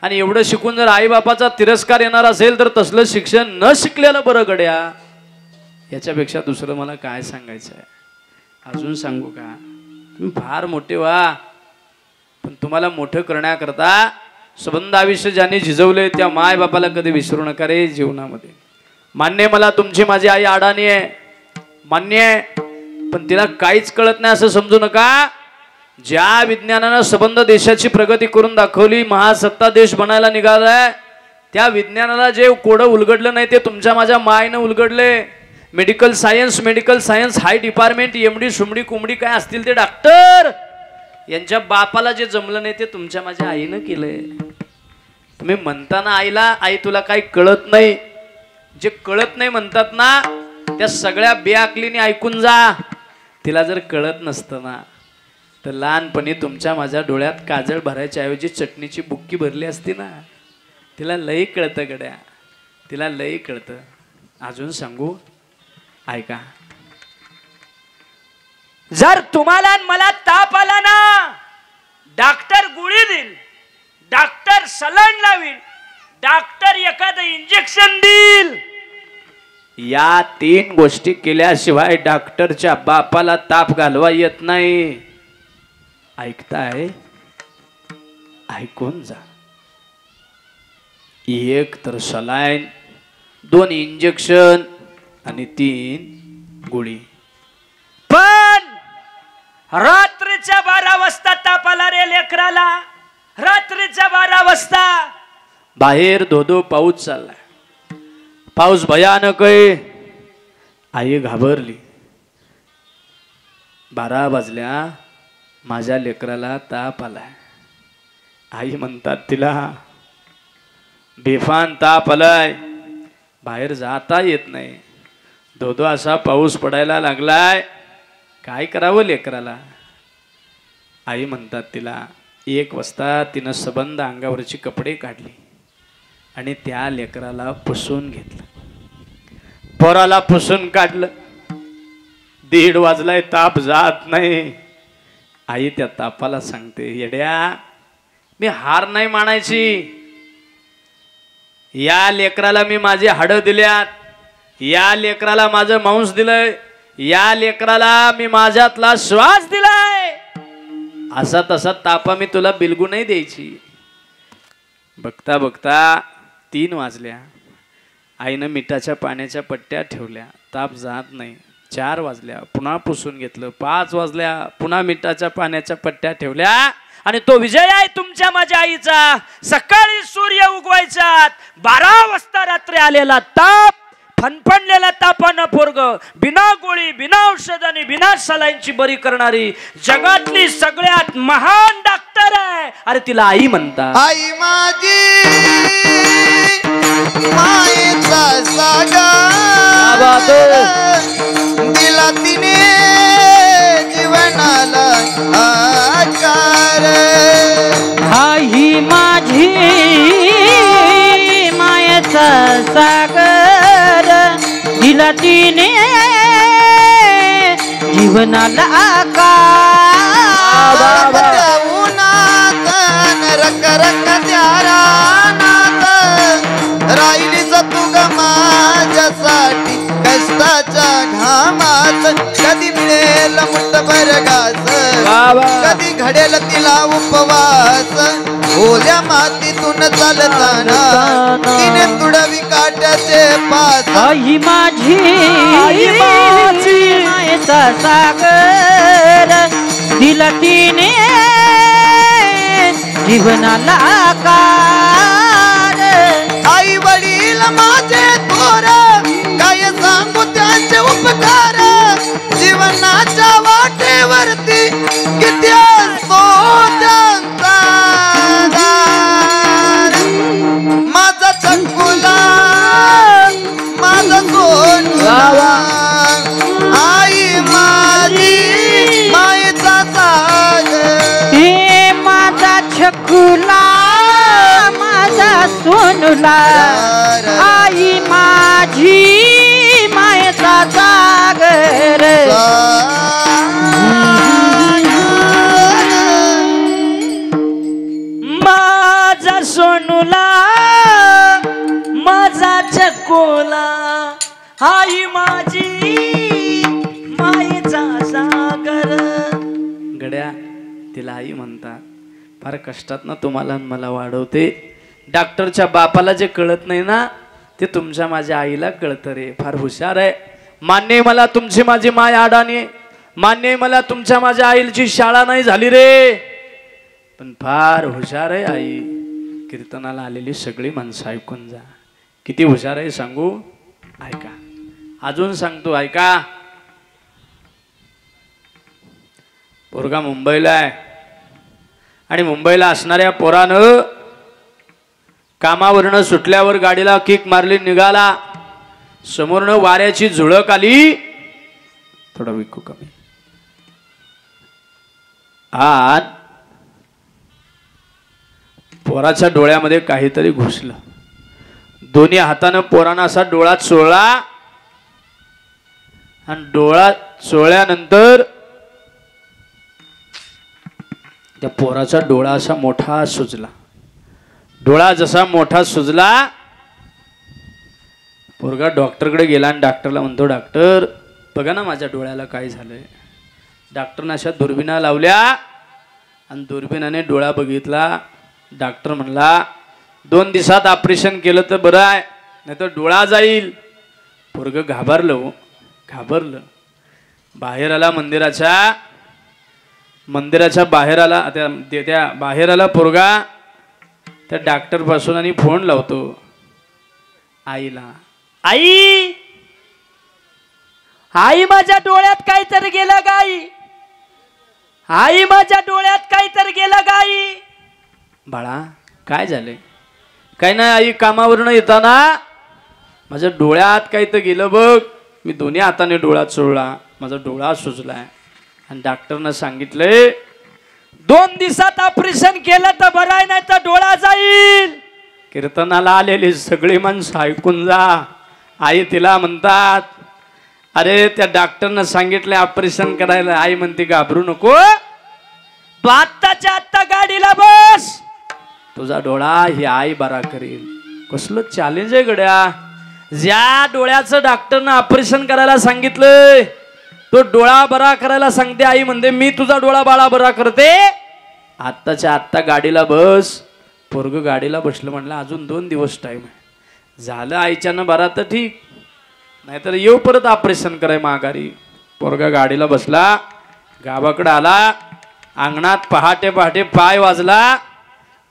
S3: आणि एवढं शिकून जर आई बापाचा तिरस्कार येणार असेल तर तसलं शिक्षण न शिकलेलं बरं गड्या. याच्यापेक्षा दुसरं मला काय सांगायचं आहे. अजून सांगू का? तुम्ही फार मोठे व्हा, पण तुम्हाला मोठं करण्याकरता संबंध आयुष्य ज्यांनी झिजवले त्या माय बापाला कधी विसरू नका रे जीवनामध्ये. मान्य मला तुमची माझी आई अडाणी आहे, मान्य आहे, पण तिला काहीच कळत नाही असं समजू नका. ज्या विज्ञानानं संबंध देशाची प्रगती करून दाखवली, महासत्ता देश बनायला निघालाय, त्या विज्ञानाला जे कोडं उलगडलं नाही ते तुमच्या माझ्या मायनं उलगडले. मेडिकल सायन्स हाय डिपार्टमेंट, एमडी सुमडी कुमडी काय असतील ते डॉक्टर, यांच्या बापाला जे जमलं नाही ते तुमच्या माझ्या आईनं केलंय. तुम्ही म्हणताना आईला, आई तुला काही कळत नाही, जे कळत नाही म्हणतात ना त्या सगळ्या बेअक्लीने ऐकून जा. तिला जर कळत नसतं ना तर लहानपणी तुमच्या माझ्या डोळ्यात काजळ भरायच्या ऐवजी चटणीची बुक्की भरली असती ना. तिला लई कळतं गड्या, तिला लई कळतं. अजून सांगू ऐका. जर तुम्हाला मला ताप आला ना, डॉक्टर गोळी देईल, डॉक्टर सलाईन लावील, डॉक्टर एखादं इंजेक्शन देईल. या 3 गोष्टी केल्याशिवाय डॉक्टरच्या बापाला ताप घालवा येत नाही. ऐकताय? ऐकून जा. 1 तर सलाईन, 2 इंजेक्शन आणि 3 गोळी. पण रात्रीच्या 12 वाजता ताप आला रे लेकराला. रात्रीच्या 12 वाजता बाहेर धोधो पाऊस चाललाय. पाऊस भयानक आहे. आई घाबरली. 12 वाजल्या, माझ्या लेकराला ताप आलाय. आई म्हणतात तिला, बेफान ताप आलाय, बाहेर जाता येत नाही, धोधो असा पाऊस पडायला लागलाय, काय करावं लेकराला. आई म्हणतात तिला, 1 वाजता तिनं सबंध अंगावरची कपडे काढली आणि त्या लेकराला पुसून घेतलं. पोराला पुसून काढलं. 1:30 वाजलाय, ताप जात नाही. आई त्या तापाला सांगते, येड्या, मी हार नाही मानायची. या लेकराला मी माझे हाडं दिल्यात, या लेकराला माझं मांस दिलंय, या लेकराला मी माझ्यातला श्वास दिलाय. असा तसा तापा मी तुला बिलगू नाही द्यायची. बघता बघता 3 वाजल्या. आईनं मिठाच्या पाण्याच्या पट्ट्या ठेवल्या, ताप जात नाही. 4 वाजल्या, पुन्हा पुसून घेतलं. 5 वाजल्या, पुन्हा मिठाच्या पाण्याच्या पट्ट्या ठेवल्या. आणि तो विजय आहे तुमच्या माझ्या आईचा. सकाळी सूर्य उगवायचा, 12 वाजता रात्री आलेला ताप, फणफणलेला तापानं पोरग, बिना गोळी, बिना औषध आणि बिना सलाईनची बरी करणारी जगातली सगळ्यात महान डॉक्टर आहे. अरे तिला आई म्हणतात.
S2: आई माझी मायेचा सागर दिला तिने जीवनाला आकार.
S1: आई माझी मायेचा सागर दिला तिने जीवनाला आकार.
S2: रक रक त्यारा नात राहिली तू ग माझ्यासाठी कष्टाच्या घामात. कधी मिळेल मुठभर घास, कधी घडेल तिला उपवास. ओल्या मातीतून चालताना तिने तुडवी काट्याचे पास.
S1: आई माझी मायेचा सागर दिला तिने जीवनाला आकार.
S2: आई वडील माझे थोर, काय सांगू त्यांचे उपकार. जीवनाच्या वाटेवरती किती असतो त्यांचा दार. माझा चकुला, माझा सोनुला, आई माझी मायेचा सागर.
S1: हे माझा छकुला, माझा सोनुला, आई माझी मायेचा सागर. माझा सोनुला, माझा छकुला, आई माझी मायेचा सागर.
S3: गड्या, तिला आई म्हणतात. फार कष्टातनं तुम्हाला मला वाढवते. डॉक्टरच्या बापाला जे कळत नाही ना, ते तुमच्या माझ्या आईला कळतं रे. फार हुशार आहे. मान्य आहे मला तुमची माझी माय अडाणी, मान्य आहे मला तुमच्या माझ्या आईची शाळा नाही झाली रे, पण फार हुशार आहे आई. कीर्तनाला आलेली सगळी माणसं ऐकून जा. किती हुशार आहे सांगू, ऐका. अजून सांगतो ऐका. पोरगा मुंबईला आहे आणि मुंबईला असणाऱ्या पोरानं कामावरनं सुटल्यावर गाडीला किक मारली, निघाला. समोरनं वाऱ्याची झुळक आली, थोडं विकू कमी, पोराच्या डोळ्यामध्ये काहीतरी घुसलं. दोन्ही हातानं पोरांना असा डोळा चोळला आणि डोळा चोळल्यानंतर त्या पोराचा डोळा असा मोठा सुजला. डोळा जसा मोठा सुजला पोरगा डॉक्टरकडे गेला आणि डॉक्टरला म्हणतो, डॉक्टर बघा ना माझ्या डोळ्याला काय झालंय. डॉक्टरने अशा दुर्बिणा लावल्या आणि दुर्बिणाने डोळा बघितला. डॉक्टर म्हणला 2 दिवसात ऑपरेशन केलं तर बरं आहे, नाही तर डोळा जाईल. पोरगं घाबरलं. बाहेर आला, मंदिराच्या बाहेर आला. त्या बाहेर आला पोरगा. त्या डॉक्टर पासून आणि फोन लावतो आईला. आई आई माझ्या डोळ्यात काहीतरी गेलं गाई. आई माझ्या डोळ्यात काहीतरी गेलं गाई. बाळा काय झाले? काय नाही आई, कामावरनं येताना माझ्या डोळ्यात काही तर गेलं बघ. मी दोन्ही हाताने डोळा चोळला, माझा डोळा सुजलाय आणि डॉक्टरनं सांगितलंय 2 दिवसात ऑपरेशन केलं तर बरं आहे, नाही तर डोळा जाईल. कीर्तनाला आलेली सगळी माणसं ऐकून जा. आई तिला म्हणतात, अरे त्या डॉक्टरनं सांगितलंय ऑपरेशन करायला. आई म्हणते घाबरू नको, तू आत्ताच्या आत्ता गाडीला बस, तुझा डोळा ही आई बरा करेल. कसलं चॅलेंज आहे गड्या. ज्या डोळ्याचं डॉक्टरनं ऑपरेशन करायला सांगितलंय तो डोळा बरा करायला सांगते आई. म्हणते मी तुझा डोळा बाळा बरा करते, आत्ताच्या आत्ता गाडीला बस. पोरग गाडीला बसलं. म्हणलं अजून 2 दिवस टाइम आहे. झालं आईच्यानं बरा तर ठीक, नाहीतर येऊ परत ऑपरेशन कराय माघारी. पोरगा गाडीला बसला, गावाकडे आला. अंगणात पहाटे पाय वाजला.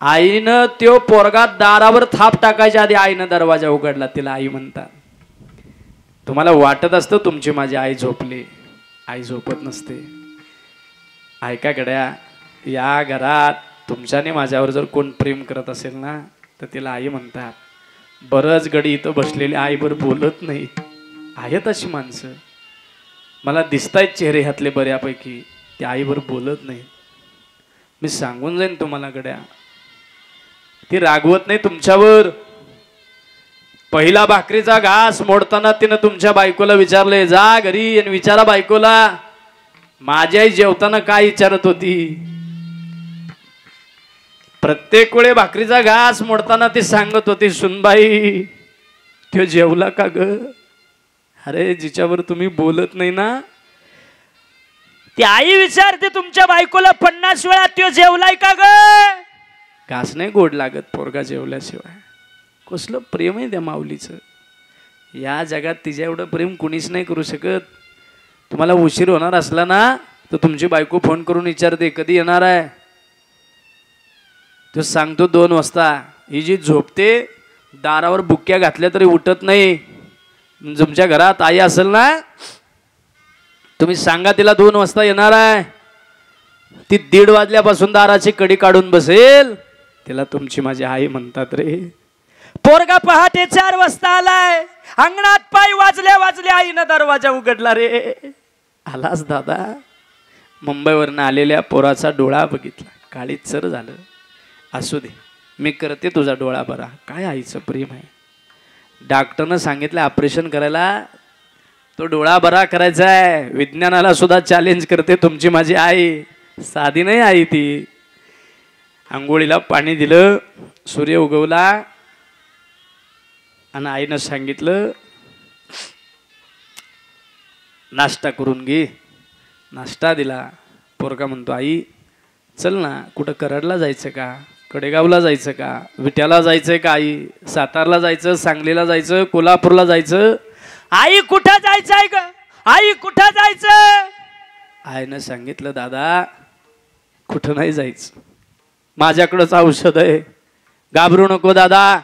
S3: आईनं त्यो पोरगा दारावर थाप टाकायच्या आधी आईनं दरवाजा उघडला. तिला आई म्हणतात. तुम्हाला वाटत असतं तुमची माझी आई झोपली, आई झोपत नसते. ऐका गड्या, या घरात तुमच्याने माझ्यावर जर कोण प्रेम करत असेल ना तर तिला आई म्हणतात. बरंच गडी इथं बसलेली आईवर बोलत नाही. आहेत अशी माणसं मला दिसतायत चेहरे ह्यातले बऱ्यापैकी, ते आईवर बोलत नाही. मी सांगून जाईन तुम्हाला गड्या, ती रागवत नाही तुमच्यावर. पहिला भाकरीचा घास मोडताना तिनं तुमच्या बायकोला विचारले, जा घरी आणि विचारा बायकोला माझी आई जेवताना काय विचारत होती. प्रत्येक वेळे भाकरीचा घास मोडताना ती सांगत होती, सुनबाई तो जेवला का ग. अरे जिच्यावर तुम्ही बोलत नाही ना, ती आई विचारते तुमच्या बायकोला 50 वेळा तो जेवलाय का ग. घास नाही गोड लागत पोरगा जेवल्याशिवाय. कसलं प्रेम आहे त्या माऊलीचं. या जगात तिच्या एवढं प्रेम कुणीच नाही करू शकत. तुम्हाला उशीर होणार असला ना तर तुमची बायको फोन करून विचारते कधी येणार आहे. तो सांगतो 2 वाजता. ही जी झोपते दारावर बुक्क्या घातल्या तरी उठत नाही. तुमच्या घरात आई असेल ना तुम्ही सांगा तिला 2 वाजता येणार आहे. ती 1:30 वाजल्यापासून दाराची कडी काढून बसेल. तिला तुमची माझी आई म्हणतात रे. पोरगा पहाटे 4 वाजता आलाय. अंगणात पाय वाजल्या आईनं दरवाजा उघडला रे. आलास दादा. मुंबईवरनं आलेल्या पोराचा डोळा बघितला, काळीचर झालं. असू दे, मी करते तुझा डोळा बरा. काय आईचं प्रेम आहे. डॉक्टरनं सांगितलं ऑपरेशन करायला, तो डोळा बरा करायचा आहे. विज्ञानाला सुद्धा चॅलेंज करते तुमची माझी आई. साधी नाही आई ती. आंघोळीला पाणी दिलं, सूर्य उगवला आणि आईनं सांगितलं नाश्ता करून घे. नाश्ता दिला. पोरगा म्हणतो, आई चल ना, कुठं कराडला जायचं का, कडेगावला जायचं का, विट्याला जायचंय का, आई सातारला जायचं, सांगलीला जायचं, कोल्हापूरला जायचं. आई कुठं जायचंय ग, आई कुठं जायचं. आईनं सांगितलं दादा कुठं नाही जायचं, माझ्याकडंच औषध आहे. घाबरू नको दादा,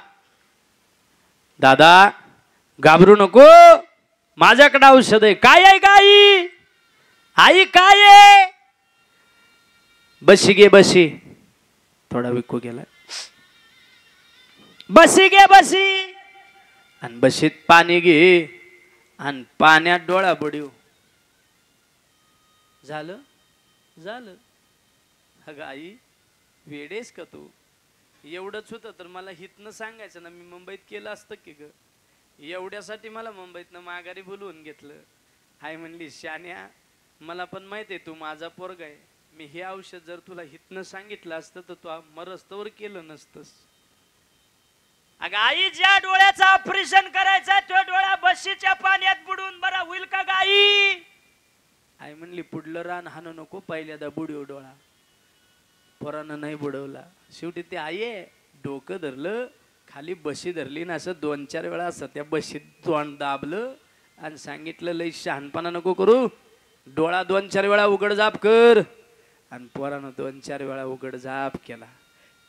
S3: दादा घाबरू नको, माझ्याकडे औषध आहे. काय आहे का आई, आई काय आहे. बशी घे बशी. थोडा विकू गेला. बशी घे बशी. आणि बशीत पाणी घे आणि पाण्यात डोळा बुडीव. झालं झालं. अगं आई वेडेस का तू. एवढंच होतं तर मला हितनं सांगायचं ना, मी मुंबईत केलं असतं की ग. एवढ्यासाठी मला मुंबईतनं माघारी बोलवून घेतलं. आई म्हणली शान्या मला पण माहिती आहे तू माझा पोरगा आहे, मी हे औषध जर तुला हितनं सांगितलं असतं तर तू मरस्तवर केलं नसतंस. अगं आई ज्या डोळ्याचं ऑपरेशन करायचं तो डोळा बशीच्या पाण्यात बुडून बरा होईल का गाई? आई म्हणली पुढलं रान हाणू नको, पहिल्यांदा बुडव डोळा. पोरानं नाही बुडवला. शेवटी ते आई आहे, डोकं धरलं खाली बशी धरली ना, असं 2-4 वेळा असं त्या बशीत तोंड दाबलं आणि सांगितलं लई शहाणपणा नको करू, डोळा 2-4 वेळा उघड झाप कर. आणि पोरानं 2-4 वेळा उघड झाप केला.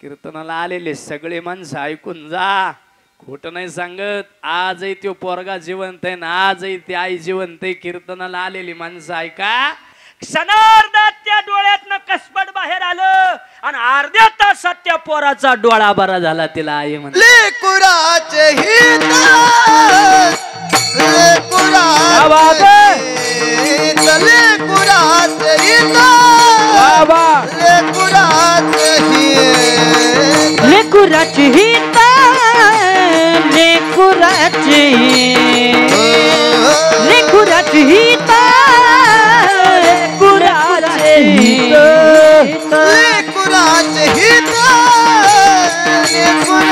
S3: कीर्तनाला आलेले सगळे माणसं ऐकून जा, खोटं नाही सांगत. आजही तो पोरगा जिवंत आहे ना, आजही ती आई जिवंत आहे. कीर्तनाला आलेली माणसं ऐका. क्षणार्धात त्या डोळ्यातनं कसबट बाहेर आलं आणि अर्ध्या तासात त्या पोराचा डोळा बरा झाला. तिला आई म्हणते
S2: लेकुराचे हित, लेकुराचे हित,
S1: लेकुराचे हित, लेकुराचे लेकुराचे हित, लेकुराचे हित,
S2: लेकुराचे हित,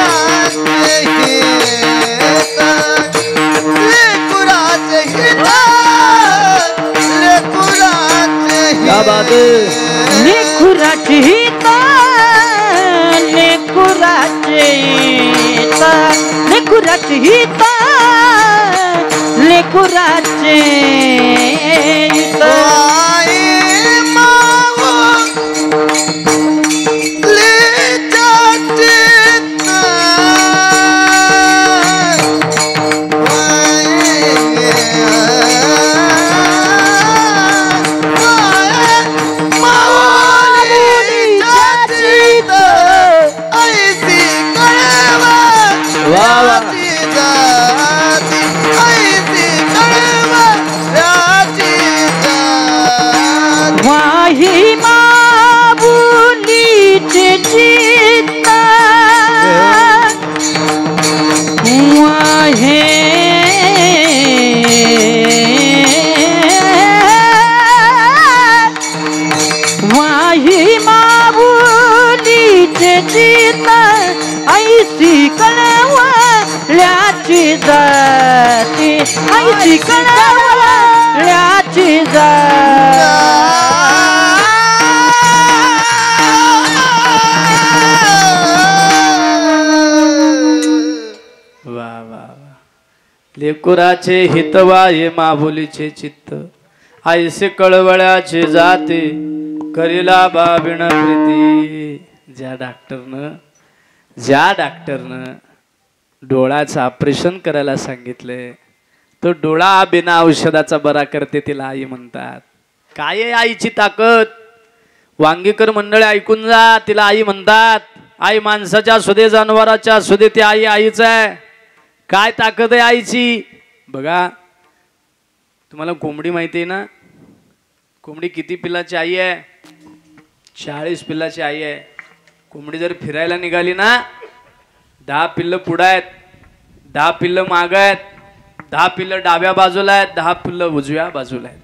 S2: लेकुराचे हित, लेकुराचे हित, लेकुराचे
S1: लेकुराचे हित, लेकुराचे हित, लेकुराचे हित, लेकुराचे हित. ऐसी कळवल्याची जाती, ऐसी कळवल्याची जाती.
S3: वा वा वा. लेकुराचे हितवा हे माभुलीचे चित्त, ऐसे कळवळ्याचे जाते करीला बाबिण प्रीती. ज्या डॉक्टरनं डोळ्याचं ऑपरेशन करायला सांगितले तो डोळा बिना औषधाचा बरा करते, तिला आई म्हणतात. काय आहे आईची ताकद? वांगीकर मंडळी ऐकून जा, तिला आई म्हणतात. आई माणसाच्या सुदे जनावराच्या सुदे ती आई आईच आहे. काय ताकद आहे आईची बघा. तुम्हाला कोंबडी माहिती आहे ना? कोंबडी किती पिल्लाची आई आहे? 40 पिल्लाची आई आहे. कोंबडी जर फिरायला निघाली ना, 10 पिल्लं पुढं आहेत, 10 पिल्लं मागं आहेत, 10 पिल्लं डाव्या बाजूला आहेत, 10 पिल्लं उजव्या बाजूला आहेत.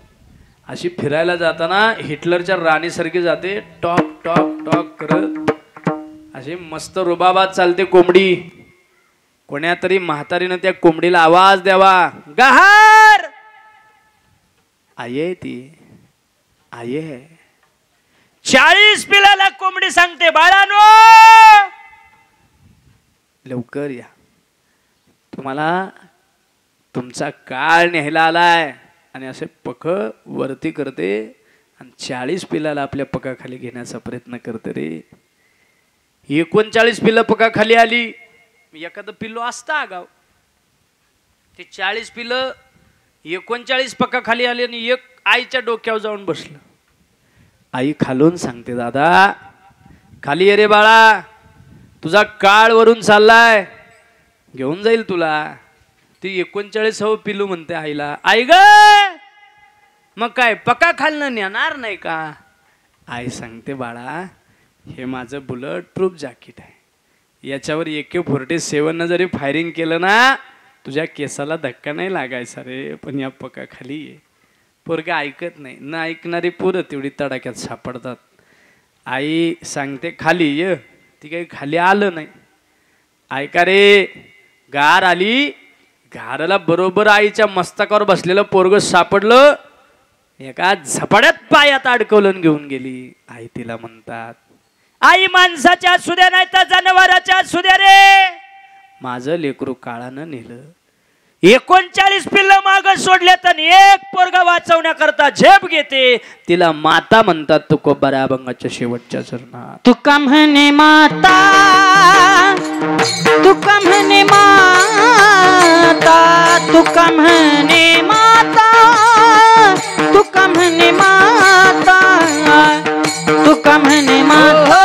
S3: अशी फिरायला जाताना हिटलरच्या राणीसारखी जाते, टॉक टॉक टॉक करत. अशी मस्त रुबाबात चालते कोंबडी. कोण्या तरी म्हातारीनं त्या कोंबडीला आवाज द्यावा, गहार. आई आहे ती, आई आहे. 40 पिलाला कोंबडी सांगते, बाळानो लवकर या, तुम्हाला तुमचा काळ न्यायला आलाय. आणि असे पख वरती करते आणि 40 पिलाला आपल्या पकाखाली घेण्याचा प्रयत्न करते रे. 39 पिल्लं पकाखाली आली. एखादं पिल्लो असता आगाव. ते 40 पिल्लं 39 पकाखाली आली आणि एक आईच्या डोक्यावर जाऊन बसलं. आई खालून सांगते, दादा खाली ये रे बाळा, तुझा काळ वरून चाललाय, घेऊन जाईल तुला. ती 39 पिल्लू म्हणते आईला, आई ग मग काय पका खालनं नेणार नाही का? आई सांगते, बाळा हे माझं बुलेट प्रूफ जॅकेट आहे, याच्यावर AK-47 जरी फायरिंग केलं ना तुझ्या केसाला धक्का नाही लागायचा रे, पण या पका खाली आहे. पोरगा ऐकत नाही, न ऐकणारी पोरं तेवढी तडाक्यात सापडतात. आई सांगते खाली ये, ती काही खाली आलं नाही. ऐका रे, गार आली, गाराला बरोबर आईच्या मस्तकावर बसलेलं पोरग सापडलं, एका झपाट्यात पायात अडकवलं घेऊन गेली. आई तिला म्हणतात, आई माणसाच्या सुद्या नाही तर जनावराच्या सुद्या रे, माझं लेकरू काळानं नेलं. 39 पिल्ल माग सोडले तर एक पोरगा वाचवण्याकरता झेप घेते, तिला माता म्हणतात. तुकोबा अभंगाच्या शेवटच्या चरणात
S1: तुका म्हणे माता, तुका म्हणे माता, तुका म्हणे माता, तुका म्हणे माता, तुका म्हणे माता,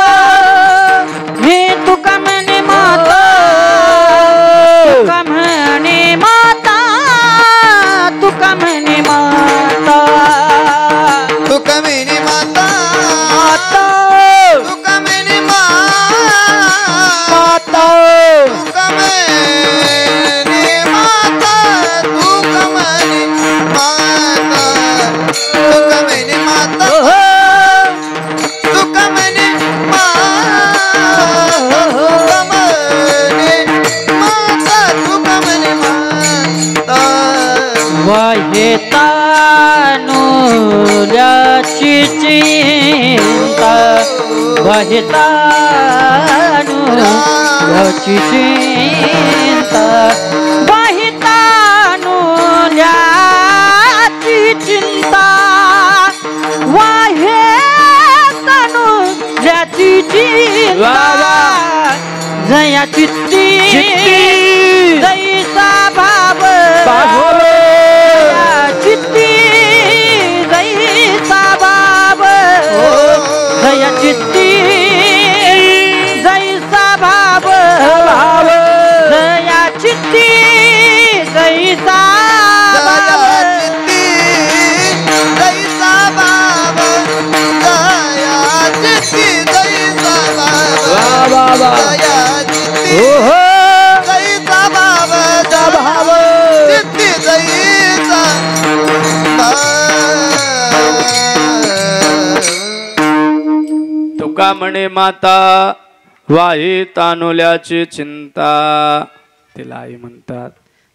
S1: हे तुका म्हणे माता, तुका म्हणे माता, तुका म्हणे माता,
S2: तुका म्हणे माता, तुका म्हणे
S1: माता,
S2: तुका म्हणे माता, तुका म्हणे माता, तुका म्हणे माता, तुका म्हणे माता, तुका म्हणे माता, तुका म्हणे माता.
S1: वाहितानुल्याची चिंता, वाहितानुल्याची चिंता, वाहितानुल्याची चिंता, वाहितानुल्याची चिंता, जया चित्ती जैसा भाव, चित्ती जैसा भाव, जया चित्ती जैसा भाव, जया चित्ती जैसा
S3: तुका म्हणे माता, वाही तानुल्याची चिंता. तिला आई म्हणतात.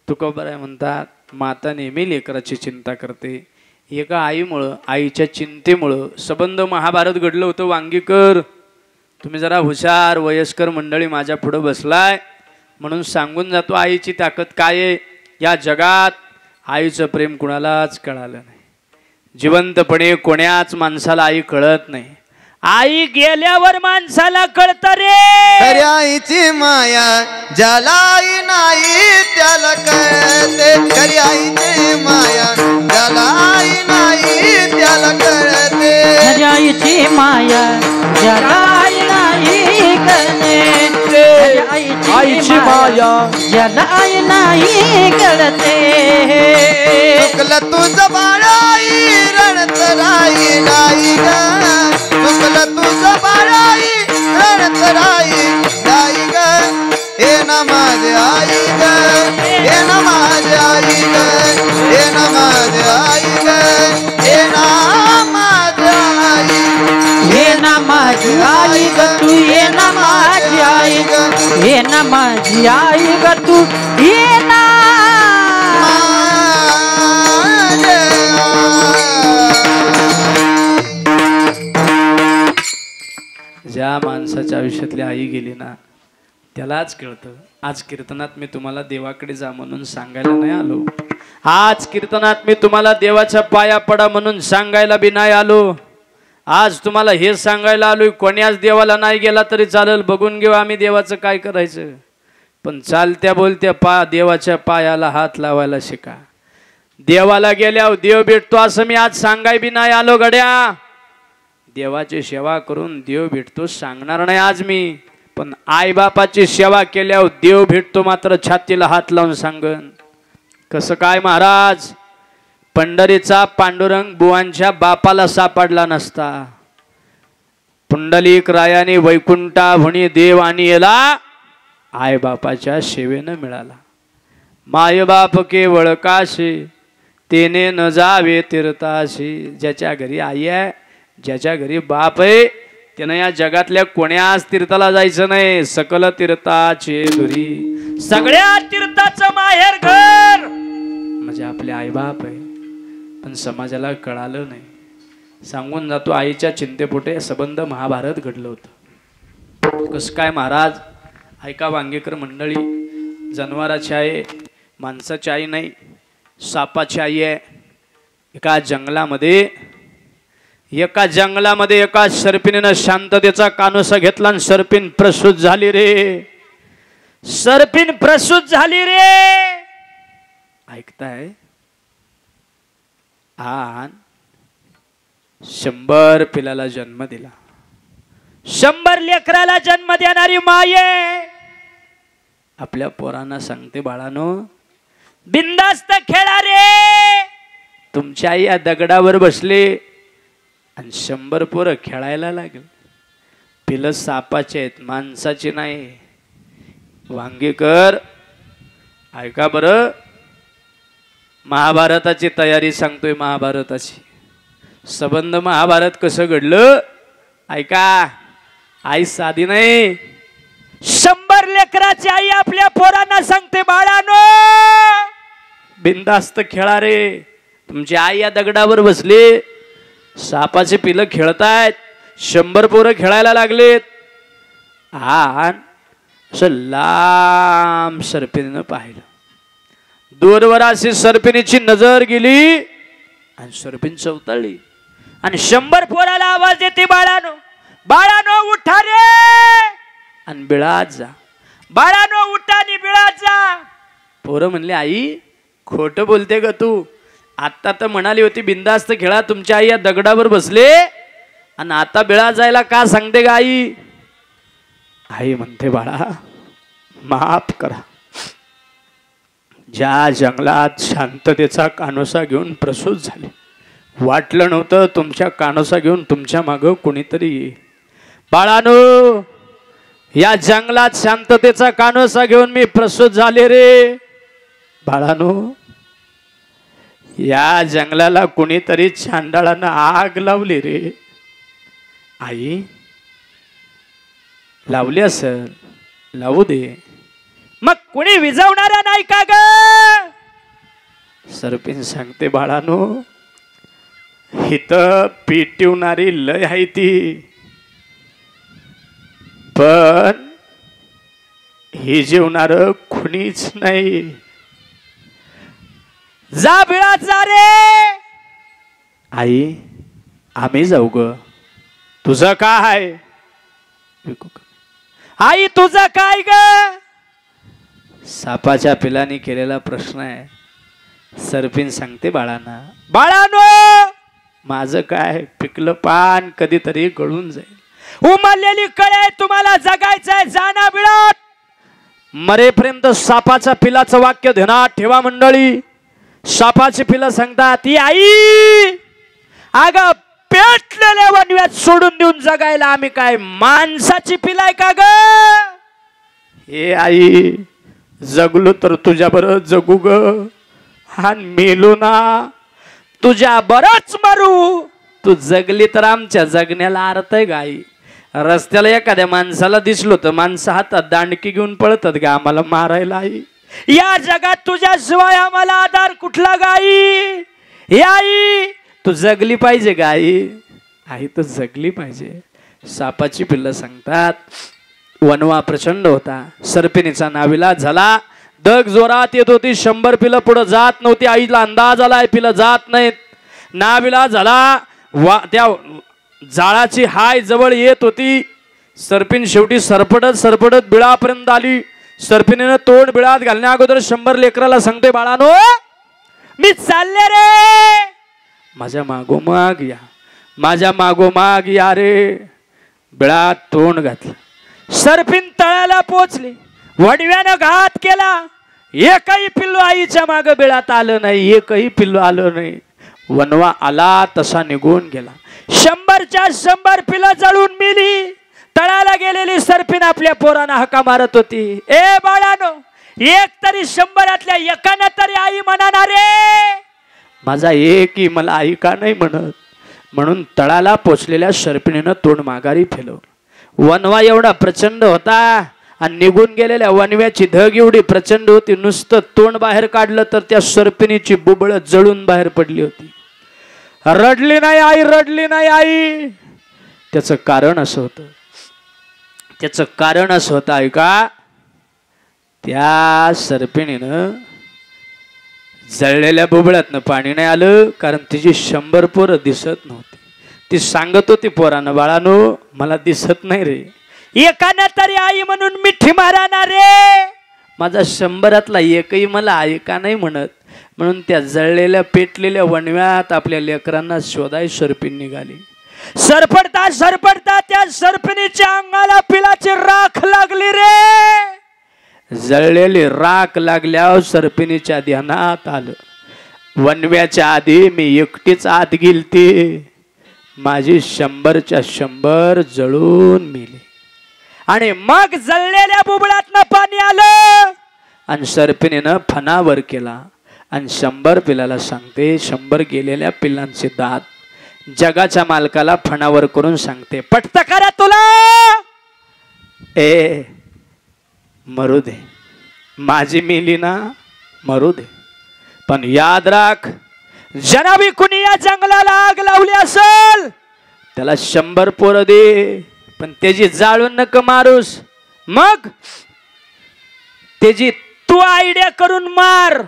S3: तुकोबराय म्हणतात, माता नेहमी लेकराची चिंता करते. एका आईमुळं, आईच्या चिंतेमुळं संबंध महाभारत घडलं होतं. वांगीकर, तुम्ही जरा हुशार वयस्कर मंडळी माझ्या पुढं बसलाय म्हणून सांगून जातो, आईची ताकद काय आहे. या जगात आईचं प्रेम कुणालाच कळालं नाही. जिवंतपणे कोण्याच माणसाला आई कळत नाही. आई गेल्यावर माणसाला कळत रे.
S2: खऱ्या आईची माया ज्याला आई नाही त्याला कळते. खऱ्या आईची माया ज्याला आई नाही त्याला कळते.
S1: खऱ्या आईची माया ज्याला आई नाही कळते. आईची माया ज्याला आई नाही कळते.
S2: चुकलं तुझं बाळाई रडत राई नाही ग. चुकलं तुझं बाळाई रडत राई नाही ग. हे ना माझी आई ग, हे ना माझी आई ग, हे ना माझी आई ग, हे ना माझी आई,
S1: हे ना माझी आई ग तू, ये ना माझी आई ग, ये ना माझी आई ग तू, ये ना
S3: ज्या माणसाच्या आयुष्यातली आई गेली ना त्यालाच कळतं. आज कीर्तनात मी तुम्हाला देवाकडे जा म्हणून सांगायला नाही आलो. आज कीर्तनात मी तुम्हाला देवाच्या पाया पडा म्हणून सांगायला बी नाही आलो. आज तुम्हाला हे सांगायला आलोय, कोण्याच देवाला नाही गेला तरी चालेल, बघून घेऊ आम्ही देवाचं काय करायचं. पण चालत्या बोलत्या देवाच्या पायाला हात लावायला शिका. देवाला गेल्यावर देव भेटतो असं मी आज सांगाय बी नाही आलो गड्या. देवाची सेवा करून देव भेटतो सांगणार नाही आज मी, पण आई बापाची सेवा केल्यावर देव भेटतो मात्र छातीला हात लावून सांगन. कसं काय महाराज, पंढरीचा पांडुरंग बुवांच्या बापाला सापडला नसता. पुंडलिक रायाने वैकुंठा म्हणी देव आणि येला आई बापाच्या सेवेनं मिळाला. माय बाप केवळ काशी तेने न जावे तीर्थाशी. ज्याच्या घरी आई आहे, ज्याच्या घरी बाप आहे, त्यानं या जगातल्या कोण्याच तीर्थाला जायचं नाही. सकल तीर्थाचे घरी, सगळ्या तीर्थाचं माहेर घर म्हणजे आपले आई बाप आहे. पण समाजाला कळालं नाही. सांगून जातो, आईच्या चिंतेपोटे संबंध महाभारत घडलं होतं. कसं काय महाराज? ऐका वांगेकर मंडळी, जनावराची आई माणसाची आई नाही, सापाची आई आहे. एका जंगलामध्ये एका सर्पिणीनं शांततेचा कानोसा घेतला आणि सर्पिण प्रसूत झाली रे. सर्पिण प्रसूत झाली रे. ऐकताय? 100 पिलाला जन्म दिला. 100 लेकराला जन्म देणारी माये आपल्या पोरांना सांगते, बाळानो बिंदास्त खेळा रे. तुमची आई या दगडावर बसले आणि 100 पोरं खेळायला लागेल. पिलं सापाचे आहेत, माणसाची नाही. वांगेकर ऐका बरं, महाभारताची तयारी सांगतोय. महाभारताची संबंध महाभारत कसं घडलं ऐका. आई साधी नाही. 100 लेकराची आई आपल्या पोरांना सांगते, बाळानो बिंदास्त खेळा रे. तुमची आई या दगडावर बसली, सापाचे पिलं खेळतायत, 100 पोरं खेळायला लागलेत. असं लांब सर्पिणीनं पाहिलं. दूरवर अशी सर्पिणीची नजर गेली आणि सर्पिण चवताळली आणि 100 पोराला आवाज देते, बाळानो बाळानो उठा रे आणि बिळात जा. बाळानो उठा आणि बिळात जा. पोरं म्हणले, आई खोटं बोलते ग तू. आता तर म्हणाली होती बिंदास्त खेळा, तुमच्या आई या दगडावर बसले आणि आता बिळात जायला का सांगते ग आई? आई म्हणते, बाळा माफ करा. ज्या जंगलात शांततेचा कानोसा घेऊन प्रसूत झाले, वाटलं नव्हतं तुमच्या कानोसा घेऊन तुमच्या मागं कोणीतरी येईल. बाळानो या जंगलात शांततेचा कानोसा घेऊन मी प्रसूत झाले रे. बाळानो या जंगलाला कोणीतरी चांडाळानं आग लावली रे. आई लावली असेल, लावू दे. मग कोणी विजवणारा नाही का ग? सर्पिण सांगते, बाळानो इथं पेटवणारी लय आहे ती, पण हे जेवणार कुणीच नाही. जा बिळात जा रे. आई आम्ही जाऊ ग. तुझं काय? आई तुझं काय ग? सापाच्या पिलाने केलेला प्रश्न आहे. सर्पिण सांगते, बाळांना बाळानो माझं काय, पिकलं पान कधीतरी गळून जाईल. उमललेली कळे तुम्हाला जगायचंय, जाना बिळात. मरेपर्यंत सापाच्या पिलाचं वाक्य ध्यानात ठेवा मंडळी. सापाची पिलं सांगतात, ती आई अग पेटलेल्या वनव्यात सोडून देऊन जगायला आम्ही काय माणसाची पिलाय का ग? हे आई जगलो तर तुझ्या बरोबर जगू ग, आणि मेलो ना तुझ्या बरच मरू. तू जगली तर आमच्या जगण्याला अर्थ आहे गाई. रस्त्याला एखाद्या माणसाला दिसलो तर माणसं हातात दांडकी घेऊन पळतात गा आम्हाला मारायला. आई या जगात तुझ्या शिवाय आम्हाला आधार कुठला गाई? हे आई तू जगली पाहिजे गाई. आई तू जगली पाहिजे. सापाची पिल्लं सांगतात, वनवा प्रचंड होता. सर्पिणीचा नाविलाज झाला. दग जोरात येत होती. 100 पिलं पुढे जात नव्हती. आईला अंदाज आलाय पिलं जात नाहीत. नाविलाज झाला. त्या जाळाची हाय जवळ येत होती. सर्पिण शेवटी सरपडत बिळापर्यंत आली. सर्पिणीनं तोंड बिळात घालण्या अगोदर 100 लेकराला सांगते, बाळानो मी चालले रे, माझ्या मागोमाग या, माझ्या मागोमाग या रे. बिळात तोंड घातलं. सर्पिण तळ्याला पोचले. वडव्यानं घात केला. एकही पिल्लू आईच्या माग बिळात आलं नाही. एकही पिल्लू आलं नाही. वनवा आला तसा निघून गेला. 100च्या 100 पिलं जळून मिली. तळाला गेलेली सर्पिन आपल्या पोरांना हका मारत होती. ए बाळानो, एक तरी 100 एकानं तरी आई म्हणणार रे. माझा एकही मला आई का नाही म्हणत. म्हणून तळाला पोचलेल्या सर्पिणीनं तोंड माघारी फेलवलं. वनवा एवढा प्रचंड होता आणि निघून गेलेल्या वनव्याची धग एवढी प्रचंड होती, नुसतं तोंड बाहेर काढलं तर त्या सर्पिणीची बुबळ जळून बाहेर पडली होती. रडली नाही आई, रडली नाही आई. त्याचं कारण असं होतं, त्याचं कारण असं होतं ऐका. त्या सर्पिणीनं जळलेल्या बुबळ्यातनं पाणी नाही आलं, कारण तिची 100 पोरं दिसत नव्हती. ती सांगत होती पोरांना, बाळानो मला दिसत नाही रे, एकानं तरी आई म्हणून मिठी मारणार रे. माझा 100 एकही मला आई का नाही म्हणत. म्हणून त्या जळलेल्या पेटलेल्या वणव्यात आपल्या लेकरांना शोधाय सर्पिण निघाली. सरपडता सरपडता त्या सर्पिणीच्या अंगाला पिलाची राख लागली रे. जळलेली राख लागल्यावर सर्पिणीच्या ध्यानात आलं, वनव्याच्या आधी मी एकटीच आत गेलती, माझी 100च्या 100 जळून मेली. आणि मग जळलेल्या बुबळातनं पाणी आलं आणि सर्पिणीनं फणावर केला आणि 100 पिलाला सांगते, 100 गेलेल्या पिल्लांचे दात जगाच्या मालकाला फणावर करून सांगते, पटत करा तुला. ए मरू दे, माझी मेली ना मरू दे, पण याद राख, जनाबी कुणी या जंगलाला आग लावली असेल त्याला 100 पोरं दे, पण त्याची जाळून नको मारूस. मग त्याची तू आयडिया करून मार.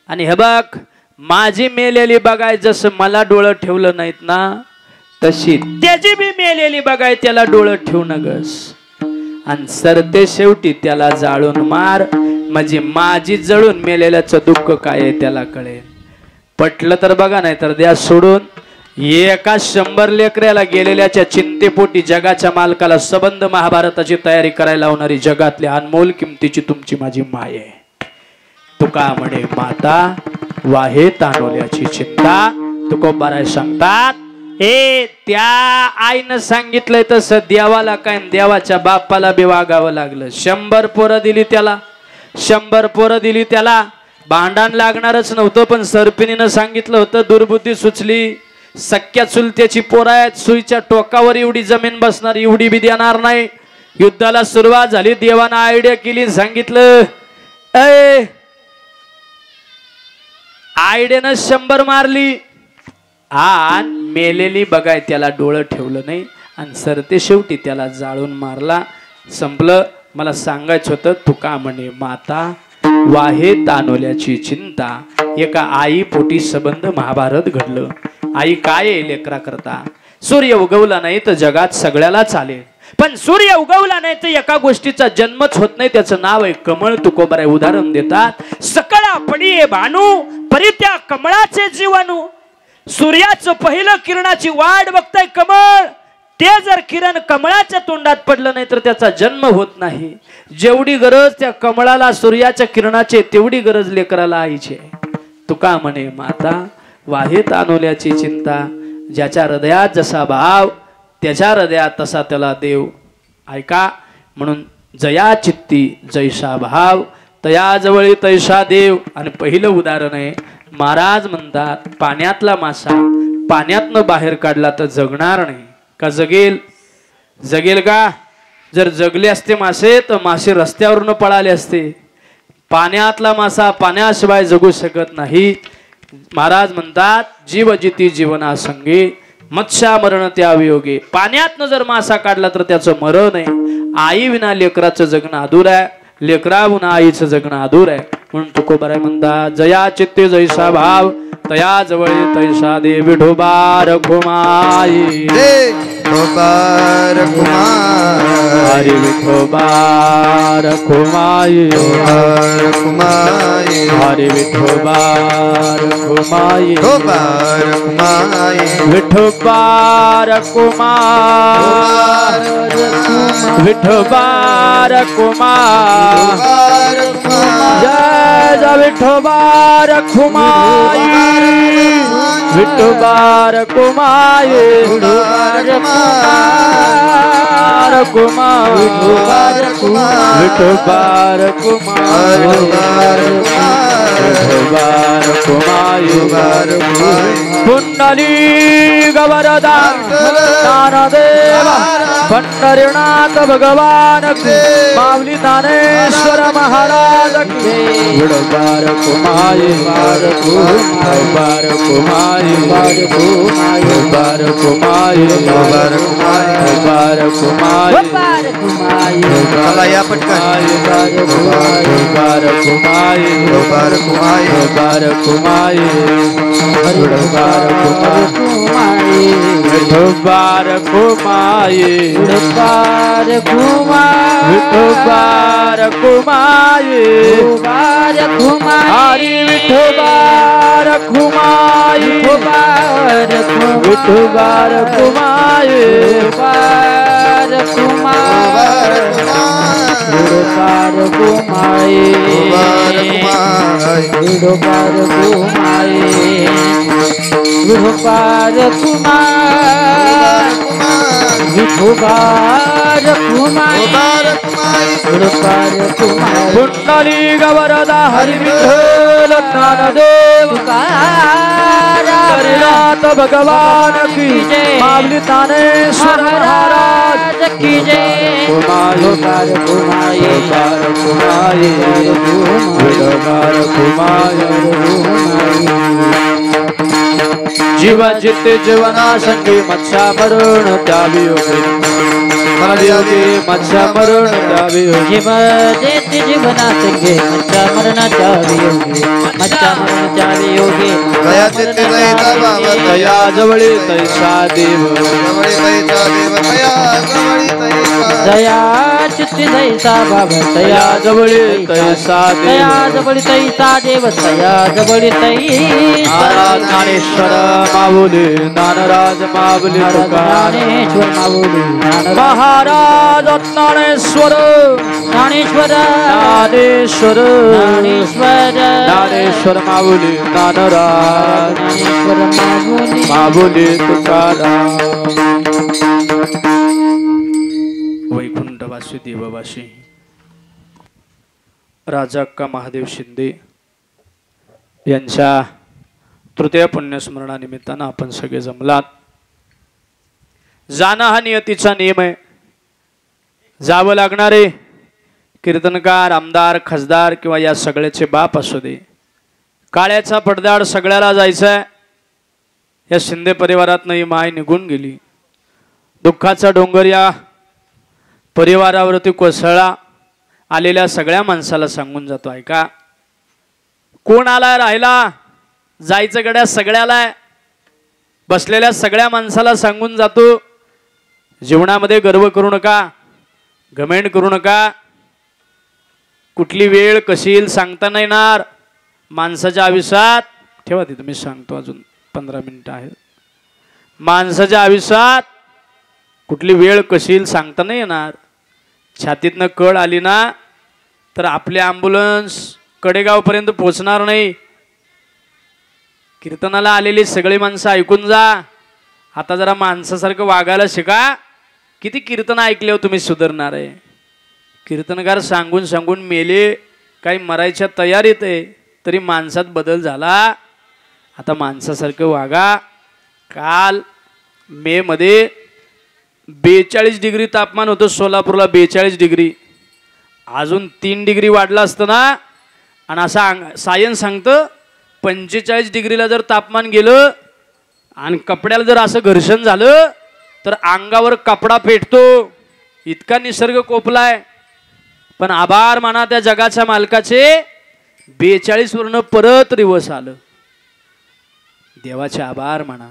S3: आणि हे बघ, माझी मेलेली बघाय जसं मला डोळं ठेवलं नाहीत ना, तशी त्याची बी मेलेली बघाय त्याला डोळं ठेवू नगस. आणि सरते शेवटी त्याला जाळून मार, म्हणजे माझी जळून मेलेल्याचं दुःख काय आहे त्याला कळेल. पटलं तर बघा, नाही तर द्या सोडून. एका 100 लेकऱ्याला गेलेल्याच्या चिंतेपोटी जगाच्या मालकाला सबंध महाभारताची तयारी करायला लावणारी जगातली अनमोल किमतीची तुमची माझी माय आहे. तुका म्हणे माता वाहे तानवल्याची चिंता. तुकोबाराय सांगतात, ए त्या आईनं सांगितलंय तसं देवाला काय, देवाच्या बाप्पाला बी वागावं लागलं. 100 पोरं दिली त्याला, 100 पोरं दिली त्याला. भांडण लागणारच नव्हतं, पण सर्पिणीनं सांगितलं होतं, दुर्बुद्धी सुचली. सख्या चुलत्याची पोरं आहेत, सुईच्या टोकावर एवढी जमीन बसणार, एवढी बी देणार नाही. युद्धाला सुरुवात झाली, देवानं आयडिया केली, सांगितलं ए आयडियानं 100 मारली. आणि मेलेली बघाय त्याला डोळं ठेवलं नाही आणि सरते शेवटी त्याला जाळून मारला. संपलं. मला सांगायचं होतं, तुका म्हणे माता वाहे तानवल्याची चिंता. एका आई पोटी सबंध महाभारत घडलं. आई काय आहे लेकरा करता. सूर्य उगवला नाही तर जगात सगळ्याला चालेल, पण सूर्य उगवला नाही तर एका गोष्टीचा जन्मच होत नाही, त्याचं नाव आहे कमळ. तुकोबाराय उदाहरण देतात, सकळा पडी भानू परी त्या कमळाचे जीवाणू. सूर्याचं पहिलं किरणाची वाट बघताय कमळ, ते जर किरण कमळाच्या तोंडात पडलं नाही तर त्याचा जन्म होत नाही. जेवढी गरज त्या कमळाला सूर्याच्या किरणाचे, तेवढी गरज लेकराला आईची. तुका म्हणे माता वाहे तानवल्याची चिंता. ज्याच्या हृदयात जसा भाव त्याच्या हृदयात तसा त्याला देव. ऐका, म्हणून जया चित्ती जैसा भाव तया जवळी तैसा देव. आणि पहिलं उदाहरण आहे, महाराज म्हणतात, पाण्यातला मासा पाण्यातनं बाहेर काढला तर जगणार नाही का जगेल? जगेल का? जर जगले असते मासे तर मासे रस्त्यावरून पळाले असते. पाण्यातला मासा पाण्याशिवाय जगू शकत नाही. महाराज म्हणतात, जीव जिती जीवना संगे मत्स्या मरण त्या वियोगे. पाण्यातनं जर मासा काढला तर त्याचं मरण आहे. आई विना लेकराचं जगणं अधूर आहे, लेकरा विना आईचं जगणं अधूर आहे. म्हणून तुकोबाराय म्हणतात, जया चित्ते जैसा भाव तया जवळी तैसा दे. विठोबा रखुमाई
S2: विठोबा रखुमाई,
S3: हरी विठोबा रखुमाई,
S2: रखुमाई,
S3: हरी विठोबा रखुमाई,
S2: विठोबा रखुमाई,
S3: विठोबा रखुमाई, विठोबा रखुमाई, जय जय विठोबा रखुमाई, विठोबा रखुमाई कुंडली गवरदा ज्ञानदेव पंढरीनाथ भगवान की माऊली ज्ञानेश्वर महाराज की विठोबा रखुमाई
S2: चला या पटकन
S3: कुंडली गवरदा हरि विठ्ठल ज्ञानदेव हरिनाथ भगवान की जय माऊली ज्ञानेश्वर महाराज की जय जीव जिते जीवना संगे मच्छा मरण त्यावी योगे मच्छा मरण त्यावी योगे जिते जीवना संगे मच्छा मरण त्यावी योगे मच्छा मरण त्यावी योगे
S2: दया चित्ते दयिता बाबा
S3: दया जवळी तैसा देव दया चित्ते दयिता बाबा दया जवळी तैसा दया जवळी तैसा देव दया जवळी तैसा ज्ञानेश्वर माऊली ज्ञानराज माऊली ज्ञानेश्वर माऊली महाराज ज्ञानेश्वर ज्ञानेश्वर ज्ञानेश्वर ज्ञानेश्वर ज्ञानेश्वर माऊली ज्ञानराज ज्ञानेश्वर माऊली माऊली तुकाराम वैकुंठवासी देववासी राजा अक्का महादेव शिंदे यांच्या तृतीय पुण्यस्मरणानिमित्तानं आपण सगळे जमलात. जाणं हा नियतीचा नियम आहे. जावं लागणारे कीर्तनकार आमदार खासदार किंवा या सगळ्याचे बाप असू दे, काळ्याचा पडद्याआड सगळ्याला जायचंय. या शिंदे परिवारातनं ही माय निघून गेली. दुःखाचा डोंगर या परिवारावरती कोसळला. आलेल्या सगळ्या माणसाला सांगून जातो, ऐका, कोण आलाय राहिला, जायचं गड्या सगळ्याला. बसलेल्या सगळ्या माणसाला सांगून जातो, जीवनामध्ये गर्व करू नका, घमेंड करू नका. कुठली वेळ कशी येईल सांगता नाही येणार. माणसाच्या आयुष्यात ठेवा तिथं, मी सांगतो, अजून 15 मिनिटं आहेत. माणसाच्या आयुष्यात कुठली वेळ कशी येईल सांगता नाही येणार. छातीतनं कळ आली ना तर आपली ॲम्ब्युलन्स कडेगावपर्यंत पोचणार नाही. कीर्तनाला आलेली सगळी माणसं ऐकून जा. आता जरा माणसासारखं वागायला शिका. किती कीर्तन ऐकले हो तुम्ही, सुधारणार आहे. कीर्तनकार सांगून सांगून मेले, काही मरायच्या तयारीत आहे, तरी माणसात बदल झाला. आता माणसासारखं वागा. काल मे मध्ये 42 डिग्री तापमान होतं सोलापूरला. 42 डिग्री. अजून 3 डिग्री वाढला असतं ना. आणि असं सायन्स सांगतं 45 डिग्रीला जर तापमान गेलं आणि कपड्याला जर असं घर्षण झालं तर अंगावर कपडा पेटतो. इतका निसर्ग कोपलाय. पण आभार माना त्या जगाच्या मालकाचे, 42 वरनं परत रिवर्स आलं. देवाचे आभार माना.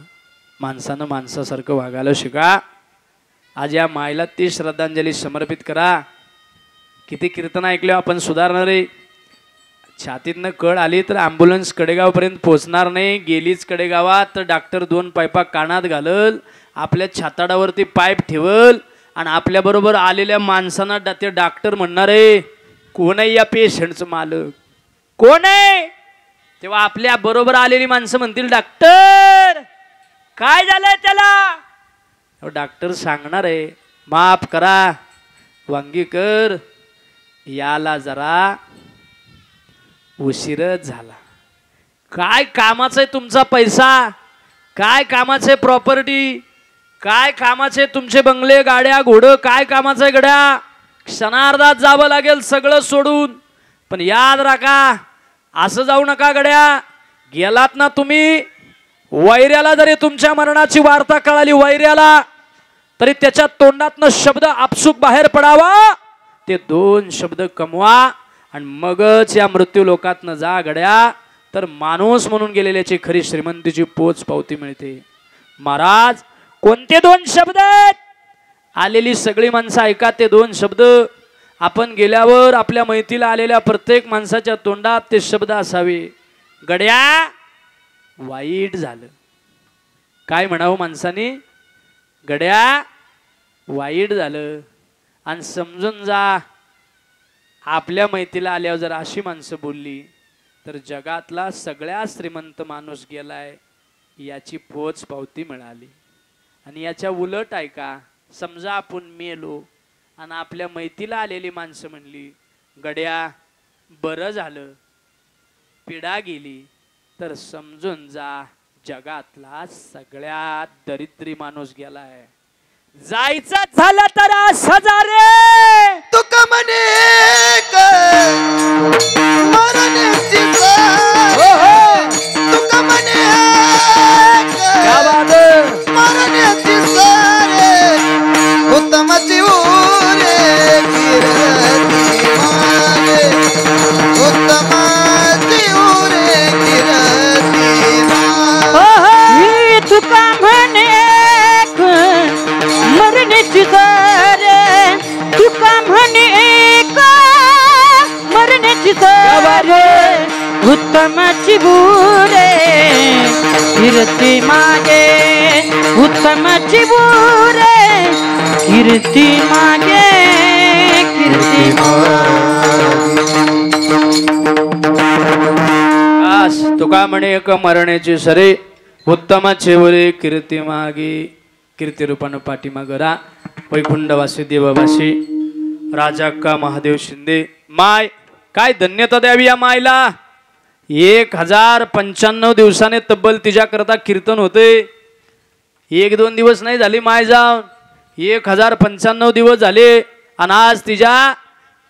S3: माणसानं माणसासारखं वागायला शिका. आज या मायला ती श्रद्धांजली समर्पित करा. किती कीर्तन ऐकले आपण, सुधारणार आहे. छातीतनं कळ आली तर ॲम्ब्युलन्स कडेगावपर्यंत पोचणार नाही. गेलीच कडेगावात तर डॉक्टर 2 पायपा कानात घालल, आपल्या छाताडावरती पाईप ठेवल आणि आपल्याबरोबर आलेल्या माणसांना ते डॉक्टर म्हणणार आहे, कोण आहे या पेशंटचं मालक, कोण आहे. तेव्हा आपल्या बरोबर आलेली माणसं म्हणतील डॉक्टर काय झालंय त्याला. डॉक्टर सांगणार आहे माफ करा वांगीकर याला जरा उशीरच झाला. काय कामाचं आहे तुमचा पैसा, काय कामाचं आहे प्रॉपर्टी, काय कामाचे तुमचे बंगले गाड्या घोडं, काय कामाचं आहे गड्या. क्षणार्धात जावं लागेल सगळं सोडून. पण याद राखा असं जाऊ नका गड्या. गेलात ना तुम्ही वैऱ्याला जरी तुमच्या मरणाची वार्ता कळाली वैऱ्याला तरी त्याच्या तोंडातनं शब्द आपसूक बाहेर पडावा. ते 2 शब्द कमवा आणि मगच या मृत्यू लोकातनं जा गड्या. तर माणूस म्हणून गेलेल्याची खरी श्रीमंतीची पोच पावती मिळते. महाराज कोणते 2 शब्द आलेली सगळी माणसं ऐका. ते 2 शब्द आपण गेल्यावर आपल्या मैतीला आलेल्या प्रत्येक माणसाच्या तोंडात ते शब्द असावे. गड्या वाईट झालं. काय म्हणावं माणसाने, गड्या वाईट झालं. आणि समजून जा आपल्या मैतीला आल्यावर जर अशी माणसं बोलली तर जगातला सगळ्यात श्रीमंत माणूस गेलाय याची पोच पावती मिळाली. आणि याच्या उलट ऐका, समजा आपण मेलो आणि आपल्या मैतीला आलेली माणसं म्हणली गड्या बरं झालं पिढा गेली, तर समजून जा जगातला सगळ्यात दरिद्री माणूस गेलाय. जायचं झालं तर हजारे
S2: तुका म्हणे मरण्याची तुका म्हणे मरण्याची सारे उत्तमाची उरे किरती मागे उत्तमाची उरे किरती मागे
S1: तुका म्हणे मरण्याची सारे तुका म्हणे मरण्याची सारे उत्तमाची बुरे कीर्ती मागे उत्तमाची बुरे कीर्ती मागे कीर्ती
S3: आस तुका म्हणे एक मरण्याची सरे उत्तमाची बुरे कीर्ती मागे. कीर्ती रूपानं पाठीमागरा वैकुंठवासी देववासी राजाक्का महादेव शिंदे. माय काय धन्यता द्यावी या मायला. 1095 दिवसाने तब्बल तिच्या करता कीर्तन होते. 1-2 दिवस नाही झाली माय जाऊन 1095 दिवस झाले. आणि आज तिच्या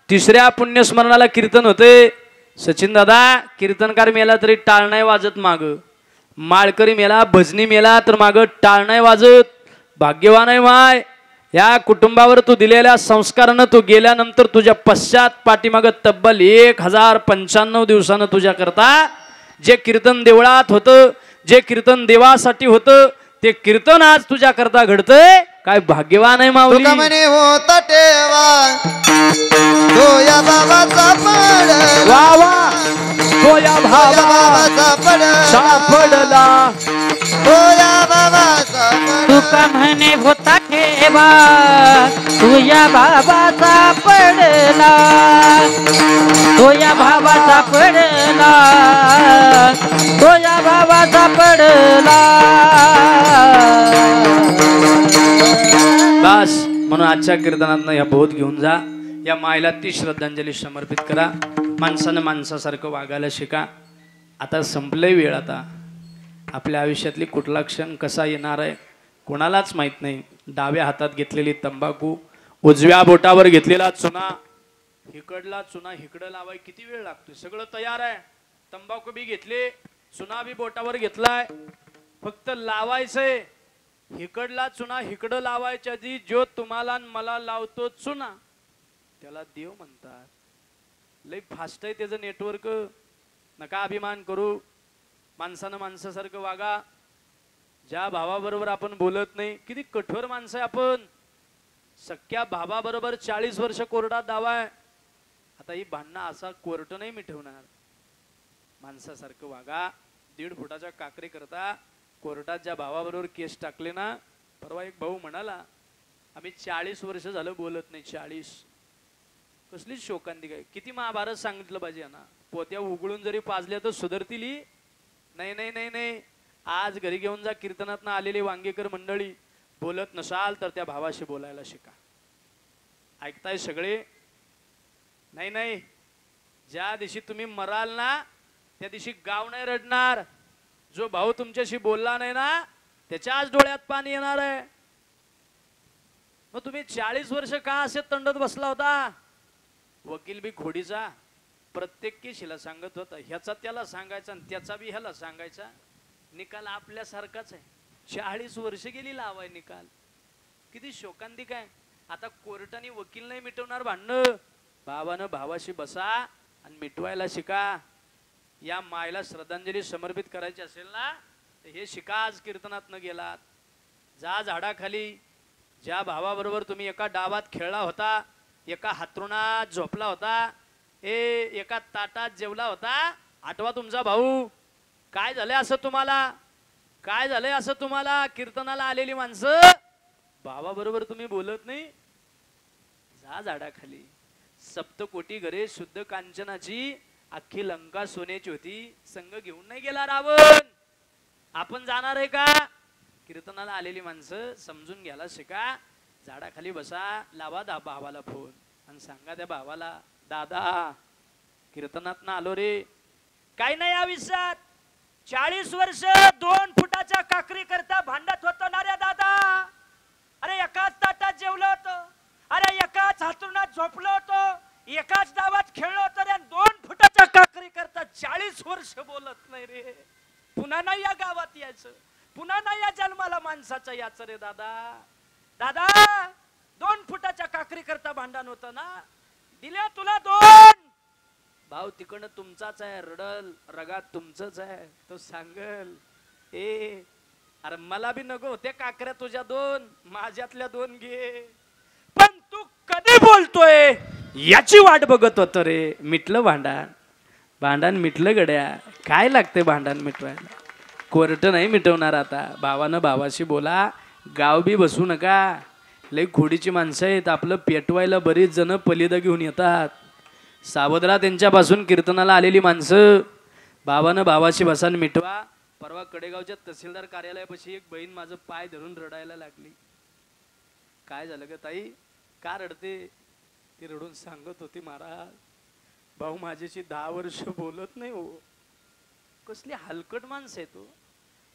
S3: 3ऱ्या पुण्यस्मरणाला कीर्तन होते. सचिन दादा कीर्तनकार मेला तरी टाळ नाही वाजत माग, माळकरी मेला भजनी मेला तर माग टाळ नाही वाजत. भाग्यवान आहे माय. या कुटुंबावर तू दिलेल्या संस्कारानं तू गेल्यानंतर तुझ्या पश्चात पाठीमाग तब्बल 1095 दिवसानं तुझ्या करता जे कीर्तन देवळात होतं, जे कीर्तन देवासाठी होतं, ते कीर्तन आज तुझ्या करता घडतंय. काय भाग्यवान आहे माऊली.
S2: तुका म्हणे होता टेवा तो या बाबाचा पडला
S3: वा वा तो या
S2: बाबाचा पडला
S3: सापडला
S2: तो या बाबाचा
S1: तुका म्हणे होता ठेवा तू या बाबाचा पडला तो या बाबाचा पडला तो या बाबाचा पडला.
S3: बस म्हणून आजच्या कीर्तनातनं या बोध घेऊन जा. या मायला ती श्रद्धांजली समर्पित करा. माणसानं माणसासारखं वागायला शिका. आता संपलंय वेळ. आता आपल्या आयुष्यातली कुठला क्षण कसा येणार आहे कोणालाच माहित नाही. डाव्या हातात घेतलेली तंबाखू, उजव्या बोटावर घेतलेला चुना, हिकडला चुना हिकडं लावाय किती वेळ लागतोय. सगळं तयार आहे. तंबाखू बी घेतली, चुना बी बोटावर घेतलाय, फक्त लावायचंय. हिकडला चुना हिकडं लावायच्या आधी जो तुम्हाला मला लावतो चुना त्याला देव म्हणतात. लय फास्ट आहे त्याचं नेटवर्क. नका अभिमान करू. माणसानं माणसासारखं वागा. ज्या भावाबरोबर आपण बोलत नाही, किती कठोर माणसं आहे आपण. सख्या भावाबरोबर 40 वर्ष कोर्टात दावा आहे. आता ही भांडणं असा कोर्ट नाही मिटवणार. माणसासारखं वागा. 1.5 फुटाच्या काकरी करता कोर्टात ज्या भावाबरोबर केस टाकले ना, परवा एक भाऊ म्हणाला आम्ही 40 वर्ष झालं बोलत नाही. 40 कसलीच शोकांतिका आहे. किती महाभारत सांगितलं पाहिजे ना. पोत्या उघडून जरी पाजल्या तर सुधरतील? नाही नाही नाही नाही. आज घरी घेऊन जा. कीर्तनातनं आलेली वांगेकर मंडळी, बोलत नसाल तर त्या भावाशी बोलायला शिका. ऐकताय सगळे? नाही नाही, ज्या दिवशी तुम्ही मराल ना त्या दिवशी गाव नाही रडणार. जो भाऊ तुमच्याशी बोलला नाही ना त्याच्याच डोळ्यात पाणी येणार आहे. मग तुम्ही 40 वर्ष का असे तंडत बसला होता? वकील बी खोडीचा, प्रत्येक केशीला सांगत होता, ह्याचा त्याला सांगायचा आणि त्याचा बी ह्याला सांगायचा. निकाल आपल्यासारखाच आहे. 40 वर्ष गेली लावाय निकाल. किती शोकांतिक आहे. आता कोर्टाने वकील नाही मिटवणार भांडणं. भावानं भावाशी बसा आणि मिटवायला शिका. या मायला श्रद्धांजली समर्पित करायची असेल ना तर हे शिका. आज कीर्तनात न गेलात, जा झाडाखाली. ज्या भावाबरोबर तुम्ही एका डावात खेळला होता, एका हातरुणात झोपला होता, एका ताटात जेवला होता, आठवा तुमचा भाऊ. काय झालंय असं तुम्हाला? काय झालंय असं तुम्हाला? कीर्तनाला आलेली माणसं भावाबरोबर तुम्ही बोलत नाही. जा झाडाखाली. सप्तकोटी घरे शुद्ध कांचनाची, अख्खी लंका सोन्याची होती. संघ घेऊन नाही गेला रावण. आपण जाणार आहे का? कीर्तनाला आलेली माणसं समजून घ्यायला शिका. झाडाखाली बसा, लावा भावाला फोन आणि सांगा त्या भावाला, दादा कीर्तनात ना आलो रे. काही नाही आयुष्यात. 40 वर्ष 2 फुटाच्या काकरी करता भांडत होतो ना रे दादा. अरे एकाच ताटात जेवलो होतो, अरे एकाच हातरुणात झोपलो होतो, एकाच डावात खेळलो होतो रे. 2 फुटाच्या काकरी करता 40 वर्ष बोलत नाही रे. पुन्हा नाही या गावात यायचं, पुन्हा नाही या जन्माला माणसाचं याचं रे दादा. दादा 2 फुटाच्या काकरी करता भांडण होतं ना, दिल्या तुला 2. भाऊ तिकडनं तुमचाच आहे, रडल रगात तुमचंच आहे. तो सांगल, अरे मला बी नको होते काकऱ्या तुझ्या 2, माझ्यातल्या 2 घे. पण तू कधी बोलतोय याची वाट बघत होतो रे. मिटलं भांडण. भांडण मिटलं गड्या. काय लागते भांडण मिटवायला? कोर्ट नाही मिटवणार. आता भावानं भावाशी बोला. गाव बी बसू नका. लई खोडीची माणसं आहेत. आपलं पेटवायला बरीच जण पलिदा घेऊन येतात. सावधरा त्यांच्यापासून. कीर्तनाला आलेली माणसं भावानं भावाशी बसान मिटवा. परवा कडेगावच्या तहसीलदार कार्यालयापाशी एक बहीण माझं पाय धरून रडायला लागली. काय झालं ग ताई, का रडते? ती रडून सांगत होती, महाराज भाऊ माझ्याशी 10 वर्ष बोलत नाही हो. कसली हलकट माणसं आहे तो.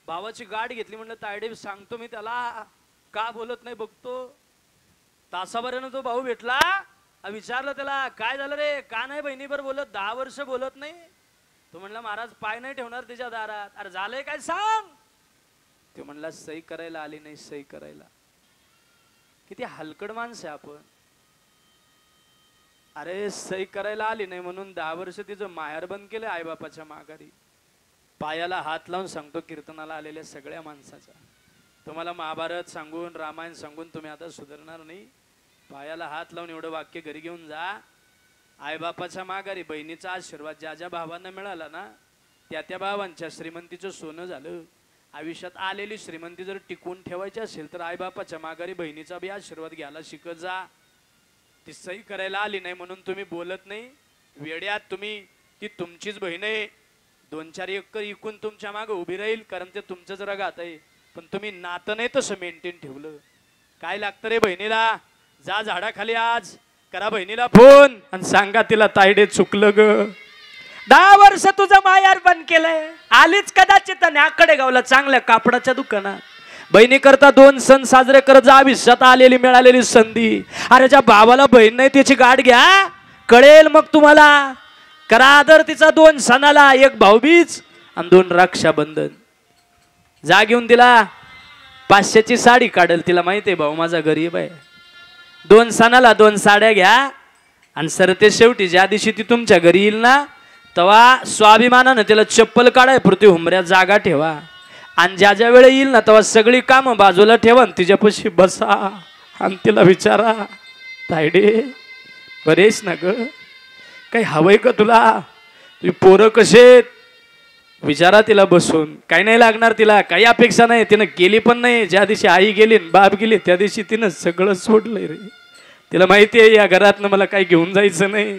S3: भावाची गाठ घेतली म्हणलं तायडे सांगतो मी त्याला, का बोलत नाही बघतो. तासाभरानं तो भाऊ भेटला. विचारलं त्याला, काय झालं रे, का नाही बहिणीबर बोलत? 10 वर्ष बोलत नाही. तो म्हणला, महाराज पाय नाही ठेवणार त्याच्या दारात. अरे झालंय काय सांग? तो म्हणला, सही करायला आली नाही, सही करायला. किती हलकड माणसं आहे आपण. अरे सही करायला आली नाही म्हणून 10 वर्ष तिचं माहेर बंद केलं आईबापाच्या माघारी. पायाला हात लावून सांगतो कीर्तनाला आलेल्या सगळ्या माणसाचा, तुम्हाला महाभारत सांगून रामायण सांगून तुम्ही आता सुधारणार नाही. पायाला हात लावून एवढं वाक्य घरी घेऊन जा. आईबापाच्या माघारी बहिणीचा आशीर्वाद ज्या ज्या भावांना मिळाला ना त्या त्या भावांच्या श्रीमंतीचं सोनं झालं. आयुष्यात आलेली श्रीमंती जर टिकवून ठेवायची असेल तर आईबापाच्या माघारी बहिणीचा बी आशीर्वाद घ्यायला शिकत जा. ती सही करायला आली नाही म्हणून तुम्ही बोलत नाही. वेड्यात तुम्ही, ती तुमचीच बहीण आहे. 2-4 एकर इकून तुमच्या मागे उभी राहील, कारण ते तुमचंच रगात आहे. पण तुम्ही नातं नाही तसं मेंटेन ठेवलं. काय लागतं रे बहिणीला? जा झाडाखाली आज, करा बहिणीला फोन आणि सांगा तिला, तायडे चुकलं ग. 10 वर्ष तुझं मायार बंद केलंय. आलीच कदाचित न्याकडे गावला चांगल्या कापडाच्या दुकानात. बहिणी करता 2 सण साजरे करत जा. आयुष्यात आलेली मिळालेली संधी. अरे ज्या भावाला बहीण नाही त्याची गाठ घ्या, कळेल मग तुम्हाला. करा आदर तिचा. 2 सणाला, 1 भाऊबीज आणि 2 रक्षाबंधन. जा घेऊन तिला 500ची साडी काढेल. तिला माहिती आहे भाऊ माझा गरीब आहे. 2 सणाला 2 साड्या घ्या आणि सरते शेवटी ज्या दिवशी ती तुमच्या घरी येईल ना तेव्हा स्वाभिमानानं तिला चप्पल काढाय पुरती हुंबऱ्यात जागा ठेवा. आणि ज्या ज्या वेळे येईल ना तेव्हा सगळी कामं बाजूला ठेवा, तिच्यापाशी बसा आणि तिला विचारा, तायडे बरेच ना ग, काही हवंय का तुला? तुझी पोरं कसे? विचारा तिला बसून. काही नाही लागणार तिला, काही अपेक्षा नाही. तिनं केली पण नाही. ज्या दिवशी आई गेली बाप गेली त्या दिवशी तिनं सगळं सोडलंय रे. तिला माहिती आहे या घरातनं मला काही घेऊन जायचं नाही.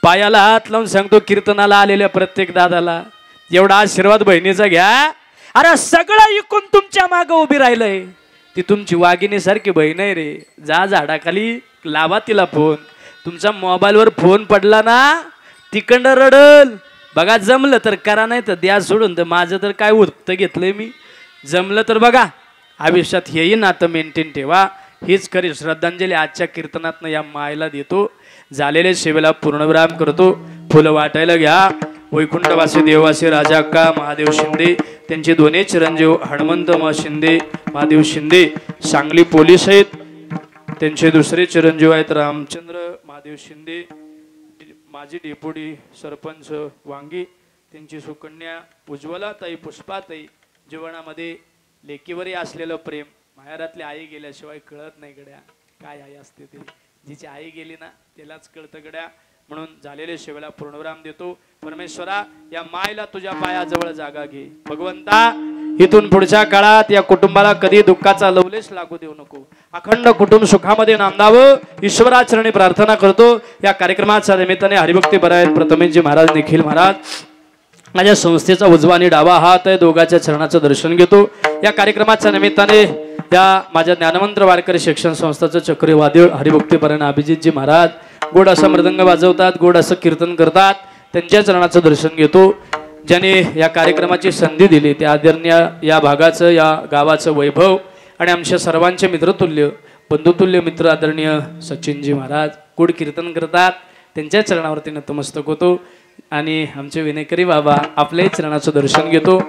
S3: पायाला हात लावून सांगतो कीर्तनाला आलेल्या प्रत्येक दादाला, एवढा आशीर्वाद बहिणीचा घ्या. अरे सगळं इकून तुमच्या मागं उभी राहिलंय, ती तुमची वाघिणीसारखी बहीण आहे रे. जा झाडाखाली लावा तिला फोन. तुमचा मोबाईलवर फोन पडला ना तिकडं रडल. बघा जमलं तर करा, नाही तर द्या सोडून. तर माझं तर काय उत्तर घेतलंय मी. जमलं तर बघा आयुष्यात हेही नातं मेंटेन ठेवा. हीच खरी श्रद्धांजली आजच्या कीर्तनातनं या मायला देतो. झालेल्या सेवेला पूर्णविराम करतो. फुलं वाटायला घ्या. वैकुंठवासी देववासी राजा अक्का महादेव शिंदे, त्यांचे दोन्ही चिरंजीव हनुमंत म शिंदे, महादेव शिंदे सांगली पोलीस आहेत. त्यांचे दुसरे चिरंजीव आहेत रामचंद्र महादेव शिंदे, माजी डेपुटी सरपंच वांगी. त्यांची सुकन्या उज्ज्वलाताई पुष्पाताई. जीवनामध्ये लेकीवरही असलेलं प्रेम माहेरातली आई गेल्याशिवाय कळत नाही गड्या. काय आई असते ते, जिची आई गेली ना त्यालाच कळतं गड्या. म्हणून झालेल्या सेवेला पूर्णविराम देतो. परमेश्वरा या मायला तुझ्या पायाजवळ जागा घे. भगवंता इथून पुढच्या काळात या कुटुंबाला कधी दुःखाचा लवलेश लागू देऊ नको. अखंड कुटुंब सुखामध्ये नांदावं ईश्वराचरणी प्रार्थना करतो. या कार्यक्रमाच्या निमित्ताने हरिभक्ती बरायत प्रथमेशजी महाराज, निखिल महाराज, माझ्या संस्थेचा उजवा आणि डावा हात आहे, दोघांच्या चरणाचं दर्शन घेतो. या कार्यक्रमाच्या निमित्ताने या माझ्या ज्ञानमंत्र वारकरी शिक्षण संस्थेचं चक्रीवादळ हरिभक्तीपरायण अभिजितजी महाराज गोड असं मृदंग वाजवतात, गोड असं कीर्तन करतात. त्यांच्या चरणाचं दर्शन घेतो. ज्याने या कार्यक्रमाची संधी दिली त्या आदरणीय या भागाचं, या गावाचं वैभव आणि आमच्या सर्वांचे मित्रतुल्य बंधुतुल्य मित्र आदरणीय सचिनजी महाराज गोड कीर्तन करतात. त्यांच्या चरणावरती नतमस्तक होतो आणि आमचे विनेकरी बाबा आपल्याही चरणाचं दर्शन घेतो.